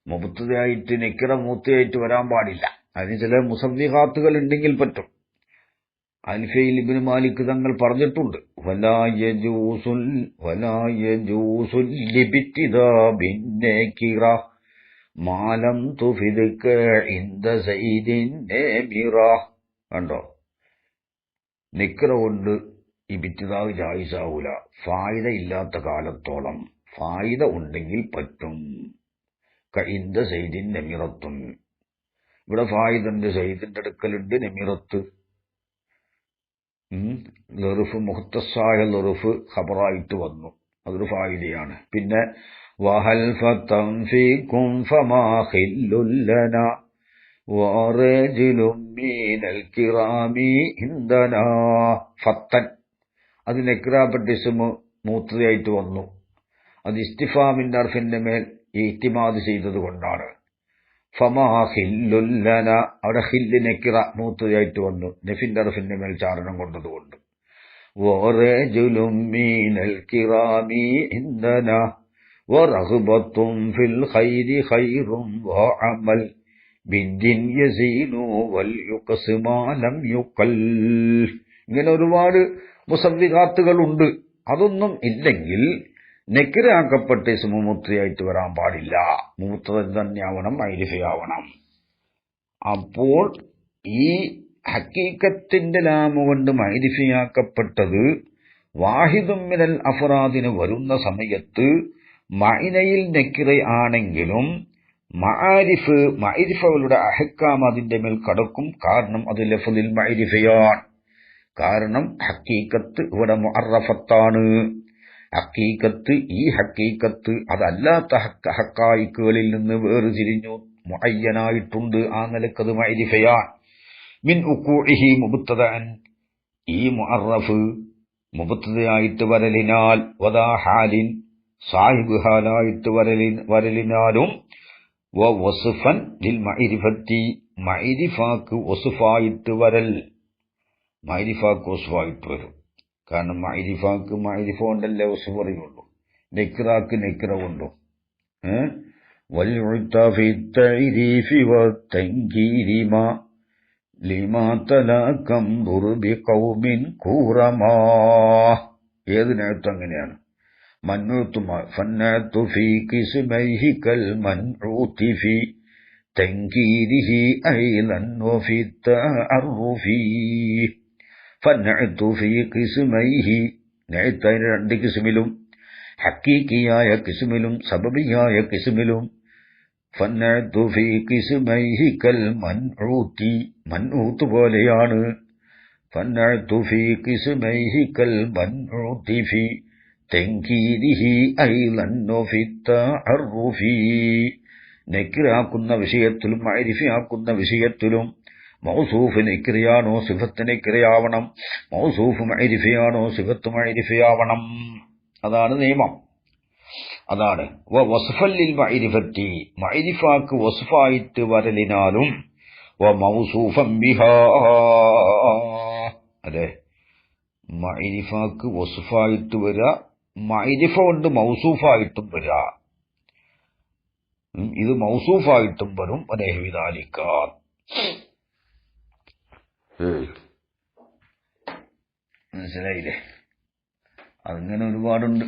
മുബ്തദയായിട്ട് നെക്കിറ മൂത്തയായിട്ട് വരാൻ പാടില്ല. അതിന് ചില മുസവ്വിഖാത്തുകൾ ഉണ്ടെങ്കിൽ പറ്റും. അൽഫയിൽ ഇബ്നു മാലിക് തങ്ങൾ പറഞ്ഞിട്ടുണ്ട്, വലാ യജൂസുൽ ലിബ്തിദാ ബിന്നകിറ മാലം തുഫിദ്ക ഇൻദ സൈദിൻ നമിറ. കണ്ടോ? നിക്റ കൊണ്ട് ഇബ്തിദാ ജായിസാവൂല, ഫായിദ ഇല്ലാത്ത കാലത്തോളം. ഫായിദ ഉണ്ടെങ്കിൽ പറ്റും. ഇൻദ സൈദിൻ നമിറത്തുൻ, ഇവിടെ ഫായിദുണ്ട്, സൈദിന്റെ അടുക്കലുണ്ട് നമിറത്ത്. ലറുഫ് മുഖ്തസായ ലറുഫ് ഖബറായിട്ട് വന്നു, അതൊരു ഫായിദയാണ്. പിന്നെ വഹൽ ഫതം ഫീകും ഫമാ ഖില്ലുൽ ലനാ വറജുലും മിനൽ കിറാമി ഇൻദനാ. ഫത്തൻ, അത് നെക്റാപ്പെട്ട ഇസ്മു മൂത്തയായിട്ട് വന്നു. അത് ഇസ്തിഫാമിന്റെ അർഫിന്റെ മേൽ ഇഹ്തിമാദ് ചെയ്തത് കൊണ്ടാണ്. ഫമാ ഖില്ലുൽ ലനാ, അവിടെ ഖില്ല് നെക്കിറ മൂത്തയായിട്ട് വന്നു, നഫിന്റെ അർഫിന്റെ മേൽ ചാരണം കൊണ്ടതുകൊണ്ട്. വറജുലും മിനൽ കിറാമി ഇൻദനാ വറഗ്ബത്തും ഫിൽ ഖൈരി ഖൈറും വഅമൽ ബിദ്ദിൻ യസീനു വൽ യുഖ്സിമാ ലം യുഖൽ. ഇങ്ങനെ ഒരുപാട് മുസവ്വിഖാത്തുകളുണ്ട്. അതൊന്നും ഇല്ലെങ്കിൽ നെക്കിറാക്കപ്പെട്ട ഇസ്മു മുത്തയായിട്ട് വരാൻ പാടില്ല. മുത്തദ തന്നെയാവണം, മഅരിഫയാവണം. അപ്പോൾ ഈ ഹക്കീക്കത്തിന്റെ ലാമ കൊണ്ട് മഅരിഫയാക്കപ്പെട്ടത് വാഹിദും മിനൽ അഫ്റാദിന് വരുന്ന സമയത്ത് മഅനയിൽ നെക്കിറ ആണെങ്കിലും മഅരിഫകളുടെ അഹ്കാം അതിന്റെ മേൽ കടക്കും. കാരണം അത് ലഫ്ളിൽ മഅരിഫയാണ്. കാരണം ഹക്കീക്കത്ത് ഇവിടെ മുഅറഫത്താണ്. ഹക്കീക്കത്ത്, ഈ ഹക്കീക്കത്ത് അതല്ലാത്ത ഹക്കായിക്കുകളിൽ നിന്ന് വേർതിരിഞ്ഞു മുഅയ്യനായിട്ടുണ്ട്. ആ നിലക്കത് മഅരിഫയാണ്. മിൻ ഉഖൂഇഹി മുബ്തദഅൻ, ഈ മുഅറഫ് മുബ്തദയായിട്ട് വരലിനാൽ, വദാ ഹാലിൻ സാഹിബ് ഹാലായിട്ട് വരലിനാലും, വസ്ഫൻ ലിൽ മഅരിഫത്തി, മഅരിഫാക്ക് വസ്ഫായിട്ട് വരൽ, മഅരിഫാക്ക് വസ്ഫായിട്ട് വരും. കാരണം മഅരിഫാക്ക് മഅരിഫ കൊണ്ടല്ലേ വസ്ഫ് പറയുള്ളൂ, നെക്റാക്ക് നെക്റ കൊണ്ടോ. വൽഉത ഫി തഅരീഫി വതൻകീരി മാ ലിമാ തലകം ബുർബി ഖൗമിൻ ഖുറമാ. ഏത് നേരത്തും അങ്ങനെയാണ്. മൻഉതുമാ ഫന്നതു ഫീ ഖിസ്മൈഹി കൽ മൻഉതി ഫീ തൻകീരിഹി ഐലൻ വഫി തഅറുഫി. ഫന്നഅതു ഫീ ഖിസ്മൈഹി, നഅതൈന രണ്ട് കിസ്മിലും, ഹഖീഖിയായ കിസ്മിലും സബബിയായ കിസ്മിലും. ഫന്നഅതു ഫീ ഖിസ്മൈഹി കൽ മൻഉതി, മൻഉത് പോലെയാണ്. ഫന്നഅതു ഫീ ഖിസ്മൈഹി കൽ മൻഉതി ഫീ തൻകീരിഹി ഐലൻ വഫി തഅറുഫി. നെക്കിറാക്കുന്ന വിഷയത്തിലും മഅരിഫയാക്കുന്ന വിഷയത്തിലും മൗസൂഫ് നെക്കിറയാണോ സിഫത്ത് നെക്കിറയാവണം, മൗസൂഫ് മഅരിഫയാണോ സിഫത്ത് മഅരിഫയാവണം. അതാണ് നിയമം. അതാണ് വസ്ഫല്ലിൽ മഅരിഫത്തി, മഅരിഫാക്ക് വസ്ഫായിട്ട് വരലിനാലും മൗസൂഫൻ ബിഹാ, അതെ, മഅരിഫാക്ക് വസ്ഫായിട്ട് വരിക, മഅരിഫ കൊണ്ട് മൗസൂഫായിട്ടും വരിക, ഇത് മൗസൂഫായിട്ടും വരും. വനഹ്വിദാലിക. മനസ്സിലായില്ലേ? അങ്ങനെ ഒരുപാടുണ്ട്.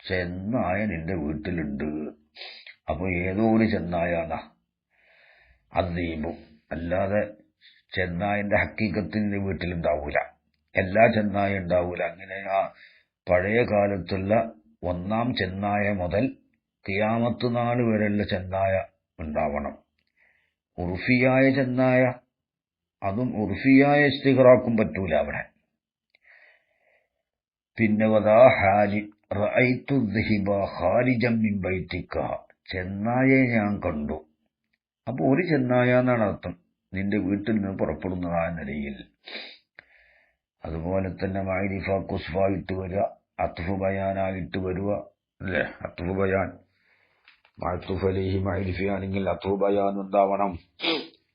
ചെന്നായ നിന്റെ വീട്ടിലുണ്ട്. അപ്പൊ ഏതോ ഒരു ചെന്നായാണ് അദ്ദീബും, അല്ലാതെ ചെന്നായന്റെ ഹക്കീക്കത്തിന്റെ വീട്ടിലുണ്ടാവൂല, എല്ലാ ചെന്നായ ഉണ്ടാവൂല. അങ്ങനെ ആ പഴയ കാലത്തുള്ള ഒന്നാം ചെന്നായ മുതൽ ഖിയാമത്ത് നാൾ വരെയുള്ള ചെന്നായ ഉണ്ടാവണം. ഉർഫിയായ ചെന്നായ, അതും ഉർഫിയായ ഇസ്തിഗ്റാഖും പറ്റൂല അവിടെ. പിന്നെ വദാ ഹാലി റഅയ്തു ദഹിബ ഖാരിജൻ മിൻ ബൈതിക, ചെന്നായെ ഞാൻ കണ്ടു. അപ്പൊ ഒരു ചെന്നായ എന്നാണ് അർത്ഥം, നിന്റെ വീട്ടിൽ നിന്ന് പുറപ്പെടുന്നതായ നിലയിൽ. അതുപോലെ തന്നെ മഅരിഫ കുസ്ഫായിട്ട് വരിക, അത്ഫ് ബയാനായിട്ട് വരിക, അല്ലേ? അത്ഫ് ബയാൻ മഅ്തുഫ് അലൈഹി മഅരിഫയാണെങ്കിൽ അത്ഫ് ബയാൻ ഉണ്ടാവണം,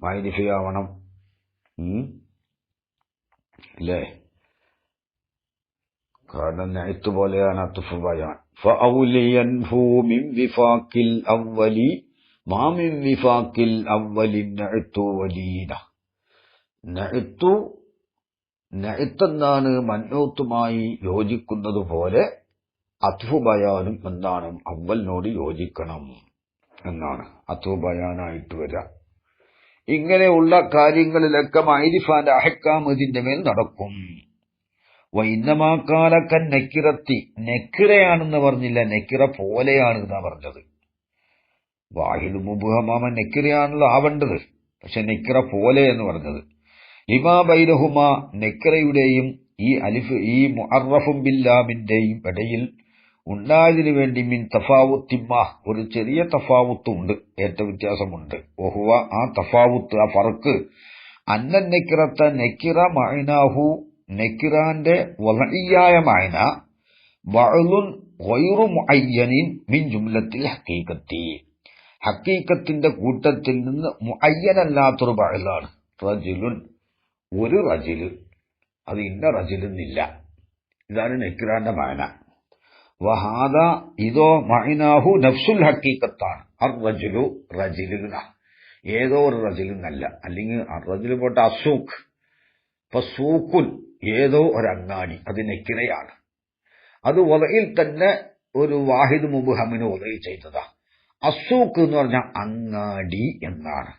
മഅരിഫയാവണം, അല്ലേ? കാരണം നഅ്തു പോലെയാണ് അത്ഫ് ബയാൻ. ഫഔലിയൻഹു മിൻ വിഫാഖിൽ അവ്വലി മാ മിൻ വിഫാഖിൽ അവ്വലി നഅ്തു വലീന. നഅ്തെന്നാണ് മൻഊത്തുമായി യോജിക്കുന്നത് പോലെ അത്ഫ് ബയാനും എന്താണ് അവ്വലിനോട് യോജിക്കണം എന്നാണ് അത്ഫ് ബയാനായിട്ട് വരിക. ഇങ്ങനെയുള്ള കാര്യങ്ങളിലൊക്കെ മഅരിഫാന്റെ അഹ്കാം ഇതിന്റെ മേൽ നടക്കും. വൈന്നമാക്കാലക്കൻ നെക്കിറത്തി, നെക്കിറയാണെന്ന് പറഞ്ഞില്ല, നെക്കിറ പോലെയാണ് എന്നാ പറഞ്ഞത്. വാഹിദ് മുബ്ഹമാമൻ നെക്കിറയാണല്ലോ ആവേണ്ടത്, പക്ഷെ നെക്കിറ പോലെ എന്ന് പറഞ്ഞത്. ലിമാ ബൈനഹുമ, നെക്കിറയുടെയും ഈ അലിഫ് ഈ മുഅറഫും ബില്ലാമിന്റെയും ഇടയിൽ ഉണ്ടായതിനു വേണ്ടി മിൻ തഫാവുത്തിമ്മ, ഒരു ചെറിയ തഫാവുത്തുണ്ട്, ഏറ്റ വ്യത്യാസമുണ്ട്. വഹുവ, ആ തഫാവുത്ത്, ആ ഫർക്ക്, അന്ന നെക്കിറത്ത നെക്കിറ മഅനാഹു, നെക്കിറാന്റെ വളഇയായ മഅന ബഅ്ലുൻ ഗൈറു മുഅയ്യനിൻ മിൻ ജുംലത്തിൽ ഹഖീഖത്തി, ഹഖീഖത്തിന്റെ കൂട്ടത്തിൽ നിന്ന് മുഅയ്യനല്ലാത്തൊരു ബഅ്ലാണ്. റജുലുൻ, ഒരു റജുല്, അത് ഇന്ന റജുലെന്നില്ല. ഇതാണ് നെക്കിറാന്റെ മഅന. വഹാദ, ഇതോ മഅനാഹു നഫ്സുൽ ഹഖീഖത്താണ്. അർ റജുലു റജുലുന, ഏതോ ഒരു റജുലെന്നല്ല. അല്ലെങ്കിൽ റജുല് പോട്ടെ, അസൂഖ്, ഇപ്പൊ സൂക്കുൻ, ഏതോ ഒരങ്ങാടി, അത് നെക്കിറയാണ്. അത് വലയിൽ തന്നെ ഒരു വാഹിദ് മുബ്ഹമിന് വലയി ചെയ്തതാ. അസൂഖ് എന്ന് പറഞ്ഞാൽ അങ്ങാടി എന്നാണ്.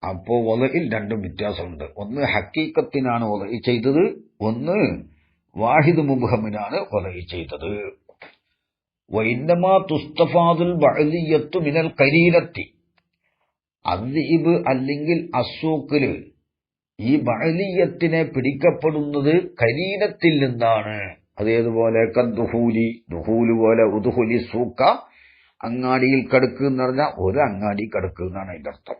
അപ്പോ വലയിൽ രണ്ടും വ്യത്യാസമുണ്ട്. ഒന്ന് ഹക്കീക്കത്തിനാണ് വലയി ചെയ്തത്, ഒന്ന് വാഹിദ് മുബ്ഹമിനാണ് വലയി ചെയ്തത്. വഇന്നമാ തുസ്തഫാദുൽ ബഅലിയത്തു മിനൽ ഖരീനത്തി, അദ്ദീബ് അല്ലെങ്കിൽ അസൂഖില് ഈ ബഅലിയത്തിനെ പിടിക്കപ്പെടുന്നത് കരീനത്തിൽ നിന്നാണ്. അതേതുപോലെ കദ്ദുഹൂലി, ദുഹൂല് പോലെ, ഉദ്ഹുലി സൂക്ക, അങ്ങാടിയിൽ കടക്കുക എന്ന് പറഞ്ഞാൽ ഒരു അങ്ങാടി കടക്കുക എന്നാണ് അതിന്റെ അർത്ഥം.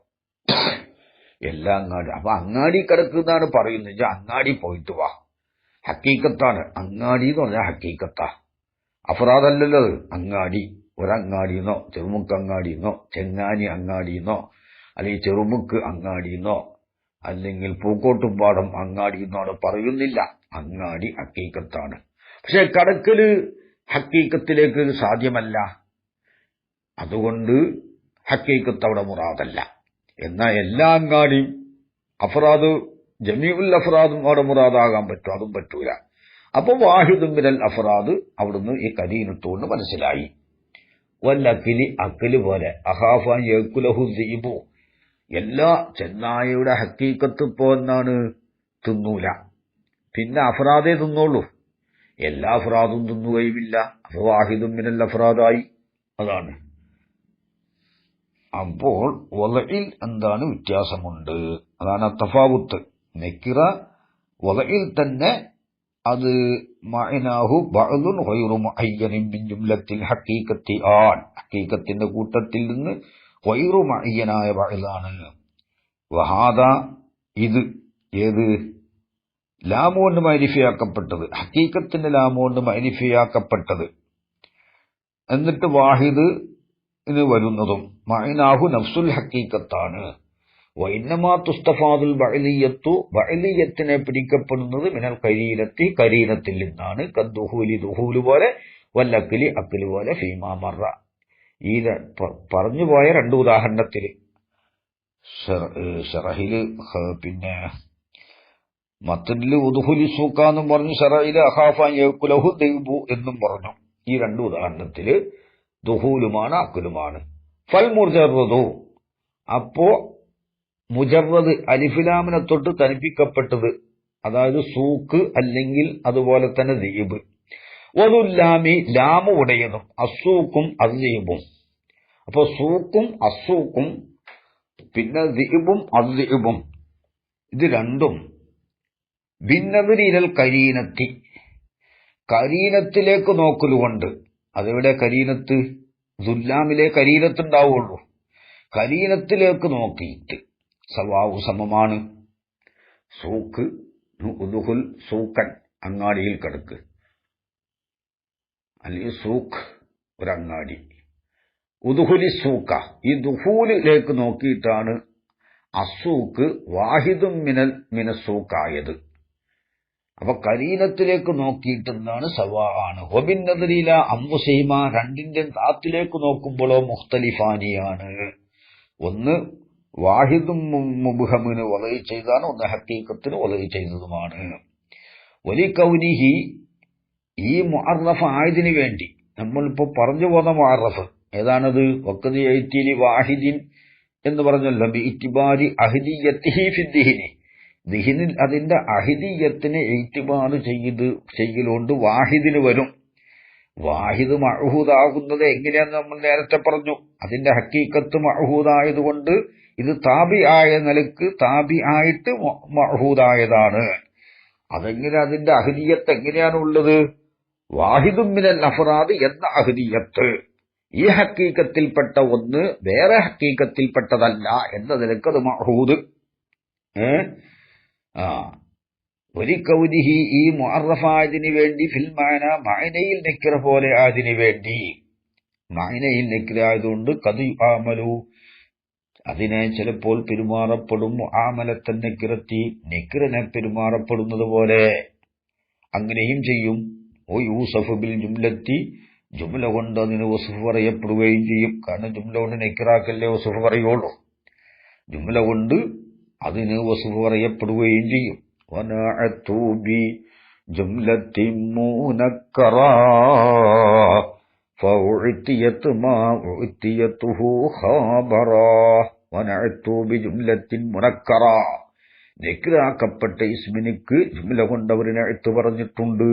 എല്ലാ അങ്ങാടി, അപ്പൊ അങ്ങാടി കടക്കുന്നതാണ് പറയുന്നത്, അങ്ങാടി പോയിട്ട് വാ. ഹക്കീക്കത്താണ് അങ്ങാടി എന്ന് പറഞ്ഞാൽ, ഹക്കീക്കത്താ, അഫ്രാദല്ലല്ലോ അങ്ങാടി. ഒരങ്ങാടിന്നോ ചെറുമുക്ക് അങ്ങാടിന്നോ ചെങ്ങാനി അങ്ങാടിന്നോ അല്ലെങ്കിൽ ചെറുമുക്ക് അങ്ങാടിന്നോ അല്ലെങ്കിൽ പൂക്കോട്ടുംപാടം അങ്ങാടിന്നോ പറയുന്നില്ല. അങ്ങാടി ഹക്കീക്കത്താണ്. പക്ഷെ കടക്കല് ഹക്കീക്കത്തിലേക്ക് സാധ്യമല്ല, അതുകൊണ്ട് ഹക്കീക്കത്ത് അവിടെ മുറാദല്ല. എന്നാൽ എല്ലാ അങ്ങാടിയും അഫ്രാദ്, ജമീഉൽ അഫ്രാദും അവിടെ മുറാദാകാൻ പറ്റും, അതും പറ്റൂല. അപ്പൊ വാഹിദും മിനൽ അഫ്രാദ് അവിടുന്ന് ഈ കരീനത്തോണ്ട് മനസ്സിലായി. വല്ലക്കിലി, അക്കല് പോലെ, അഹാഫാൻ യക്കുലഹു ദീബു, എല്ലാ ചെന്നായയുടെ ഹക്കീക്കത്ത് ഇപ്പോ എന്നാണ് തിന്നൂല, പിന്നെ അഫ്രാദേ തിന്നോളൂ, എല്ലാ അഫ്രാദും തിന്നുകയുമില്ല. അപ്പൊ വാഹിദും മിനൽ അഫ്രാദായി. അതാണ്. അപ്പോൾ വലയിൽ എന്താണ് വ്യത്യാസമുണ്ട്, അതാണ് തഫാവുത്ത്. നെക്കിറ വദഇൽ തന്നെ അത് മഅനാഹു ബഅദുൻ ഗൈറു മുഅയ്യനിൻ മിൻ ജുംലത്തിൽ ഹഖീഖത്തി ഹഖീഖത്തിന്റെ കൂട്ടത്തിൽ നിന്ന് ഗൈറു മുഅയ്യനായ ബഅദാണ്. വഹാദ ഇത് ഏത് ലാമുകൊണ്ട് മഅരിഫയാക്കപ്പെട്ടത്, ഹഖീഖത്തിന്റെ ലാമുകൊണ്ട് മഅരിഫയാക്കപ്പെട്ടത്, എന്നിട്ട് വാഹിദ് വരുന്നതും മഅനാഹു നഫ്സുൽ ഹഖീഖത്താണ്. വഇന്നമാ തുസ്തഫാദുൽ ബഅലിയത്തു ബഅലിയത്തിനെ പിടിക്കപ്പെടുന്നത് മിനൽ ഖരീനത്തി ഖരീനത്തിൽ നിന്നാണ്. കദ്ദുഹൂലി ദുഹൂല് പോലെ വല്ലക്കിലി അക്കില് പോലെ ഫീമാ മറ. ഈ പറഞ്ഞുപോയ രണ്ട് ഉദാഹരണത്തിൽ ഷറഹില് പിന്നെ മത്തനില് ഉദുഹുലി സൂക്കാന്നും പറഞ്ഞു, ഷറഹില് അഖാഫാൻ യഅ്കുലഹു ദൈബു എന്നും പറഞ്ഞു. ഈ രണ്ട് ഉദാഹരണത്തില് ദുഹൂലുമാണ് അക്കുലുമാണ്. ഫൽ മുജറദു അപ്പോ മുജറദ് അലിഫിലാമിനെ തൊട്ട് തനിപ്പിക്കപ്പെട്ടത്, അതായത് സൂക്ക് അല്ലെങ്കിൽ അതുപോലെ തന്നെ ദീബ്. വദുല്ലാമി ലാമു ഉടയതും അസൂക്കും അദ്ദീബും. അപ്പൊ സൂക്കും അസൂക്കും പിന്നെ ദീബും അദ്ദീബും ഇത് രണ്ടും ഭിന്നതിരിൽ കരീനത്തി കരീനത്തിലേക്ക് നോക്കലുകൊണ്ട്. അതെവിടെ കരീനത്ത്? ദുല്ലാമിലെ കരീനത്തുണ്ടാവുള്ളൂ. കരീനത്തിലേക്ക് നോക്കിയിട്ട് സവാവു സമമാണ്. സൂക്ക് ഉദുഹുൽ സൂക്കൻ അങ്ങാടിയിൽ കിടക്ക്, അല്ലെങ്കിൽ സൂക്ക് ഒരങ്ങാടി. ഉദുഹുലി സൂക്ക ഈ ദുഹൂലിലേക്ക് നോക്കിയിട്ടാണ് അസൂക്ക് വാഹിദും മിനസൂക്കായത്. അപ്പൊ കരീനത്തിലേക്ക് നോക്കിയിട്ടെന്നാണ് സവാ ആണ്. ഒബിന്നതിരില അമ്പുസൈമ രണ്ടിന്റെ താത്തിലേക്ക് നോക്കുമ്പോഴോ മുഖ്തലിഫാനിയാണ്. ഒന്ന് വാഹിദും മുബ്ഹമിന് വലയി ചെയ്താണ്, ഒന്ന് ഹഖീഖത്തിന് വലയി ചെയ്തതുമാണ്. വലി കൗനിഹി ഈ മുഅറഫ് ആയതിനു വേണ്ടി നമ്മളിപ്പോ പറഞ്ഞു പോന്ന മുഅറഫ് ഏതാണത്? വഖദി യഅ്തിലി വാഹിദിൻ എന്ന് പറഞ്ഞല്ലോ. ബി ഇത്തിബാരി അഹ്ദിയത്തിഹി ഫിദ്ദിഹിനി ദിഹിനിൽ അതിന്റെ അഹിദിയത്തിനെ ഇത്തിബാർ ചെയ്യലുകൊണ്ട് വാഹിദിന് വരും. വാഹിദ് മഅഹൂദാകുന്നത് എങ്ങനെയാന്ന് നമ്മൾ നേരത്തെ പറഞ്ഞു. അതിന്റെ ഹഖീഖത്ത് മഅഹൂദായതുകൊണ്ട് ഇത് താബി ആയ നിലക്ക് താബി ആയിട്ട് മഅഹൂദായതാണ്. അതെങ്ങനെ അതിന്റെ അഹ്ദിയത്ത് എങ്ങനെയാണുള്ളത്? വാഹിദും മിനൽ അഫ്റാദ് എന്ന അഹ്ദിയത്ത്. ഈ ഹഖീഖത്തിൽപ്പെട്ട ഒന്ന് വേറെ ഹഖീഖത്തിൽപ്പെട്ടതല്ല എന്ന നിലക്ക് അത് മഅഹൂദ്. ഒരു കൗനിഹി ഈ മുഅറഫായതിനു വേണ്ടി ഫിൽ മാന മഅനയിൽ നിക്ര പോലെ ആയതിനു വേണ്ടി. മഅനയിൽ നിക്ര ആയതുകൊണ്ട് കദ് യുആമലു അതിനെ ചിലപ്പോൾ പെരുമാറപ്പെടും. മുആമലത്തൻ നിക്രത്തി നിക്രനെ പെരുമാറപ്പെടുന്നത് പോലെ അങ്ങനെയും ചെയ്യും. ഓ യൂസഫ് ബിൽ ജുംലത്തി ജുംല കൊണ്ട് അതിന് വസ്ഫ് പറയപ്പെടുകയും ചെയ്യും. കാരണം ജുംല കൊണ്ട് നിക്റാക്കല്ലേ വസ്ഫ് പറയുള്ളൂ. ജുംല കൊണ്ട് അതിന് വസ്ഫ് പറയപ്പെടുകയും ചെയ്യും. വനഅതു ബി ജുംലത്തിൻ മുനക്കറാ ഫഉതിയത് മാ ഉതിയതുഹു ഖബറാ. വനഅതു ബി ജുംലത്തിൻ മുനക്കറാ നിക്റാക്കപ്പെട്ട ഇസ്മിനിക്ക് ജുംല കൊണ്ട് അവരിനെ അഅ്തു പറഞ്ഞിട്ടുണ്ട്.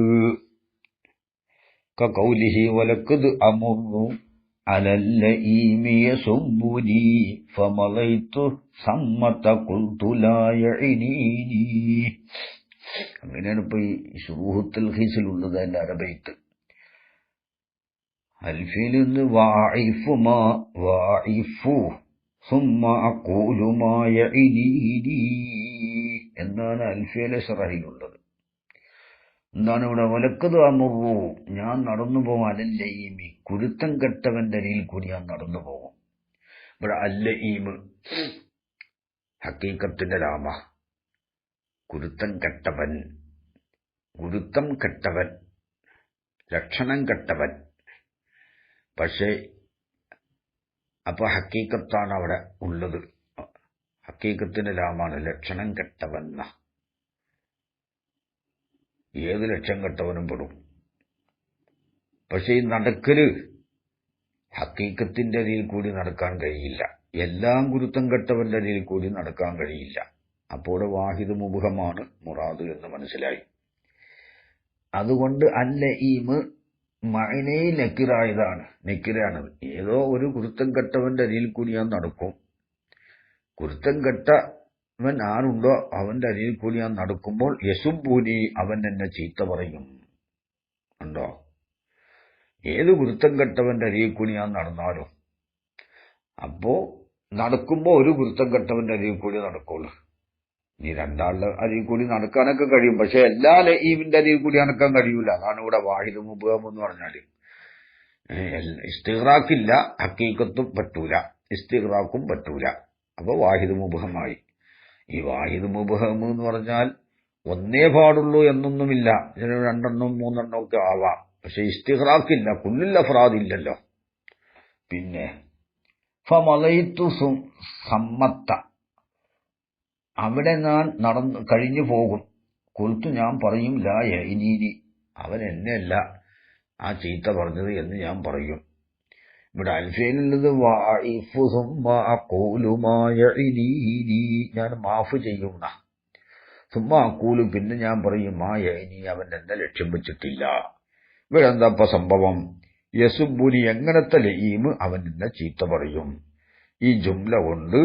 കഖൗലിഹി വലഖദ് അമുറു അലല്ലഈമി യസുബ്ബുനി ഫമളൈതു സമ്മത ഖുൽതു ലാ യഅനീനി. അങ്ങനെയാണ് ഇപ്പൊ ഈ ശുറൂഹുൽ ഖീസിലുള്ളത്. അതിന്റെ അറബൈത്ത് അൽഫിൽ നിന്ന് വാഇഫു മാ വാഇഫു സുമ്മ അഖൂലു മാ യഅനീനി എന്നാണ് അൽഫിലെ ശറഹിലുള്ളത്. എന്താണ് ഇവിടെ? വലക്കത് അമുറു ഞാൻ നടന്നു പോകും അലല്ലഈമി കുരുത്തം കെട്ടവന്റെ അരിയിൽ കൂടി ഞാൻ നടന്നു പോകും. ഇവിടെ അല്ലഈമ് ഹഖീഖത്തിന്റെ ലാമ. കുരുത്തം കെട്ടവൻ, ഗുരുത്തം കെട്ടവൻ, ലക്ഷണം കെട്ടവൻ. പക്ഷേ അപ്പൊ ഹഖീഖത്താണ് അവിടെ ഉള്ളത്. ഹഖീഖത്തിന്റെ ലാമാണ് ലക്ഷണം കെട്ടവൻ. ഏത് ലക്ഷം കെട്ടവനും പെടും. പക്ഷെ ഈ നടക്കല് ഹഖീഖത്തിന്റെ അരിയിൽ കൂടി നടക്കാൻ കഴിയില്ല. എല്ലാം ഗുരുത്തം കെട്ടവന്റെ അരിയിൽ കൂടി നടക്കാൻ കഴിയില്ല. അപ്പോൾ വാഹിദ് മുബ്ഹമാണ് മുറാദ് എന്ന് മനസ്സിലായി. അതുകൊണ്ട് അല്ലഈമ് മഅനയിൽ നക്കിറായതാണ്, നക്കിറാണത്. ഏതോ ഒരു ഗുരുത്തം കെട്ടവന്റെ അരിയിൽ കൂടി ഞാൻ നടക്കും. ഗുരുത്തം കെട്ട അവൻ ആരുണ്ടോ അവന്റെ അരിയിൽ കൂടി ഞാൻ നടക്കുമ്പോൾ യസുബൂനി അവൻ എന്നെ ചീത്ത പറയും. ഉണ്ടോ? ഏത് ഗുരുത്തം കെട്ടവന്റെ അരിയിൽ കൂടി ഞാൻ നടന്നാലും അപ്പോ നടക്കുമ്പോ ഒരു ഗുരുത്തം കെട്ടവന്റെ അരിയിൽ കൂടി നടക്കുള്ളൂ. നീ രണ്ടാളുടെ അരിയിൽ കൂടി നടക്കാനൊക്കെ കഴിയും, പക്ഷെ എല്ലാ ലഈമിന്റെ അരിയിൽ കൂടി നടക്കാൻ കഴിയൂല. അതാണ് ഇവിടെ വാഹിദ് മുബഹം എന്ന് പറഞ്ഞാല്. ഇസ്തിഗ്റാഖില്ല, ഹക്കീക്കത്തും പറ്റൂല, ഇസ്തിഗ്റാഖും പറ്റൂല. അപ്പൊ വാഹിദ് മുബഹമായി. ഈ വാഹിദ് മുബഹം എന്ന് പറഞ്ഞാൽ ഒന്നേ പാടുള്ളൂ എന്നൊന്നുമില്ല. ചില രണ്ടെണ്ണം മൂന്നെണ്ണം ഒക്കെ ആവാം, പക്ഷെ ഇസ്തിഗ്റാഖില്ല, കുല്ലുൽ അഫ്റാദ് ഇല്ലല്ലോ. പിന്നെ ഫമളൈതു സമ്മത്ത, അവിടെ ഞാൻ നടന്നു കഴിഞ്ഞു പോകും. കുൽത്തു, ഞാൻ പറയും, ലാ യഅ്നീനി, അവൻ എന്നെയല്ല ആ ചീത്ത പറഞ്ഞത് എന്ന് ഞാൻ പറയും. ഇവിടെ അൽഫയിലുള്ളത് വാഇഫു സുമ്മ അഖൂലു മാ യഅ്നീനി, ഞാൻ മാഫ് ചെയ്യുന്ന. സുമ്മ അഖൂലു, പിന്നെ ഞാൻ പറയും, മാ യഅ്നി, അവൻ എന്നെ ലക്ഷ്യം വെച്ചിട്ടില്ല. ഇവിടെ എന്താ സംഭവം? യസുബുനി, എങ്ങനത്തെ ലഈം, അവൻ എന്നെ ചീത്ത പറയും. ഈ ജുംല കൊണ്ട്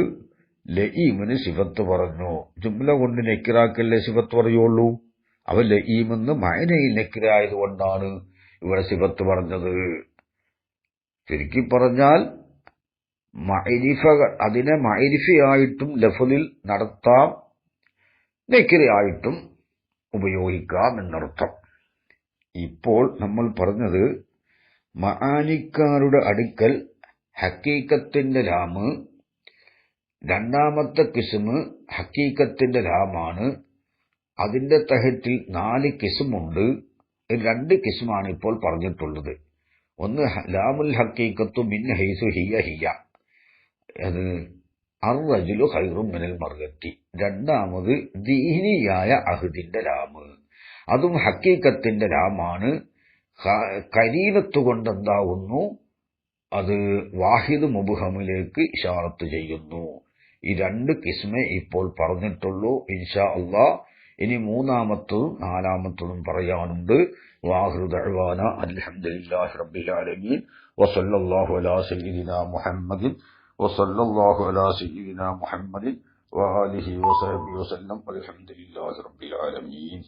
ലഈമിന് സിഫത്ത് പറഞ്ഞു. ജുംല കൊണ്ട് നെക്കിറാക്കല്ലേ സിഫത്ത് പറയുള്ളൂ. അവൻ ലഈമെന്ന് മഅനയിൽ നെക്കിറായതുകൊണ്ടാണ് ഇവിടെ സിഫത്ത് പറഞ്ഞത്. ചുരുക്കി പറഞ്ഞാൽ മഅരിഫകൾ, അതിനെ മഅരിഫയായിട്ടും ലഫ്ളിൽ നടത്താം, നെക്കിറയായിട്ടും ഉപയോഗിക്കാം എന്നർത്ഥം. ഇപ്പോൾ നമ്മൾ പറഞ്ഞത് മആനിക്കാരുടെ അടുക്കൽ ഹക്കീക്കത്തിന്റെ ലാമ്, രണ്ടാമത്തെ കിസ്മ് ഹക്കീക്കത്തിന്റെ ലാമാണ്. അതിന്റെ തഹത്തിൽ 4 കിസ്മുണ്ട്. 2 കിസ്മാണ് ഇപ്പോൾ പറഞ്ഞിട്ടുള്ളത്. ഒന്ന് ലാമുൽ ഹക്കീക്കത്തു മിൻ ഹൈസു ഹിയ ഹിയ, അത് അർറജുലു ഖൈറും മിനൽ മർഗത്തി. രണ്ടാമത് ദീനിയായ അഹദിന്റെ ലാമ്, അതും ഹക്കീക്കത്തിന്റെ ലാമാണ്. കരീനത്ത് കൊണ്ടെന്താവുന്നു? അത് വാഹിദ് മുബ്ഹമിലേക്ക് ഇശാറത്ത് ചെയ്യുന്നു. ഈ 2 കിസ്മേ ഇപ്പോൾ പറഞ്ഞിട്ടുള്ളൂ. ഇൻഷാ അല്ലാഹ് ഇനി മൂന്നാമത്തതും നാലാമത്തതും പറയാനുണ്ട്. വാഹിറു ദഅ്വാന അൽഹംദുലില്ലാഹി റബ്ബിൽ ആലമീൻ വസല്ലല്ലാഹു അലാ സയ്യിദിനാ മുഹമ്മദിൻ വസല്ലല്ലാഹു അലാ സയ്യിദിനാ മുഹമ്മദിൻ വആലിഹി വസഹ്ബിഹി വസല്ലം. അൽഹംദുലില്ലാഹി റബ്ബിൽ ആലമീൻ.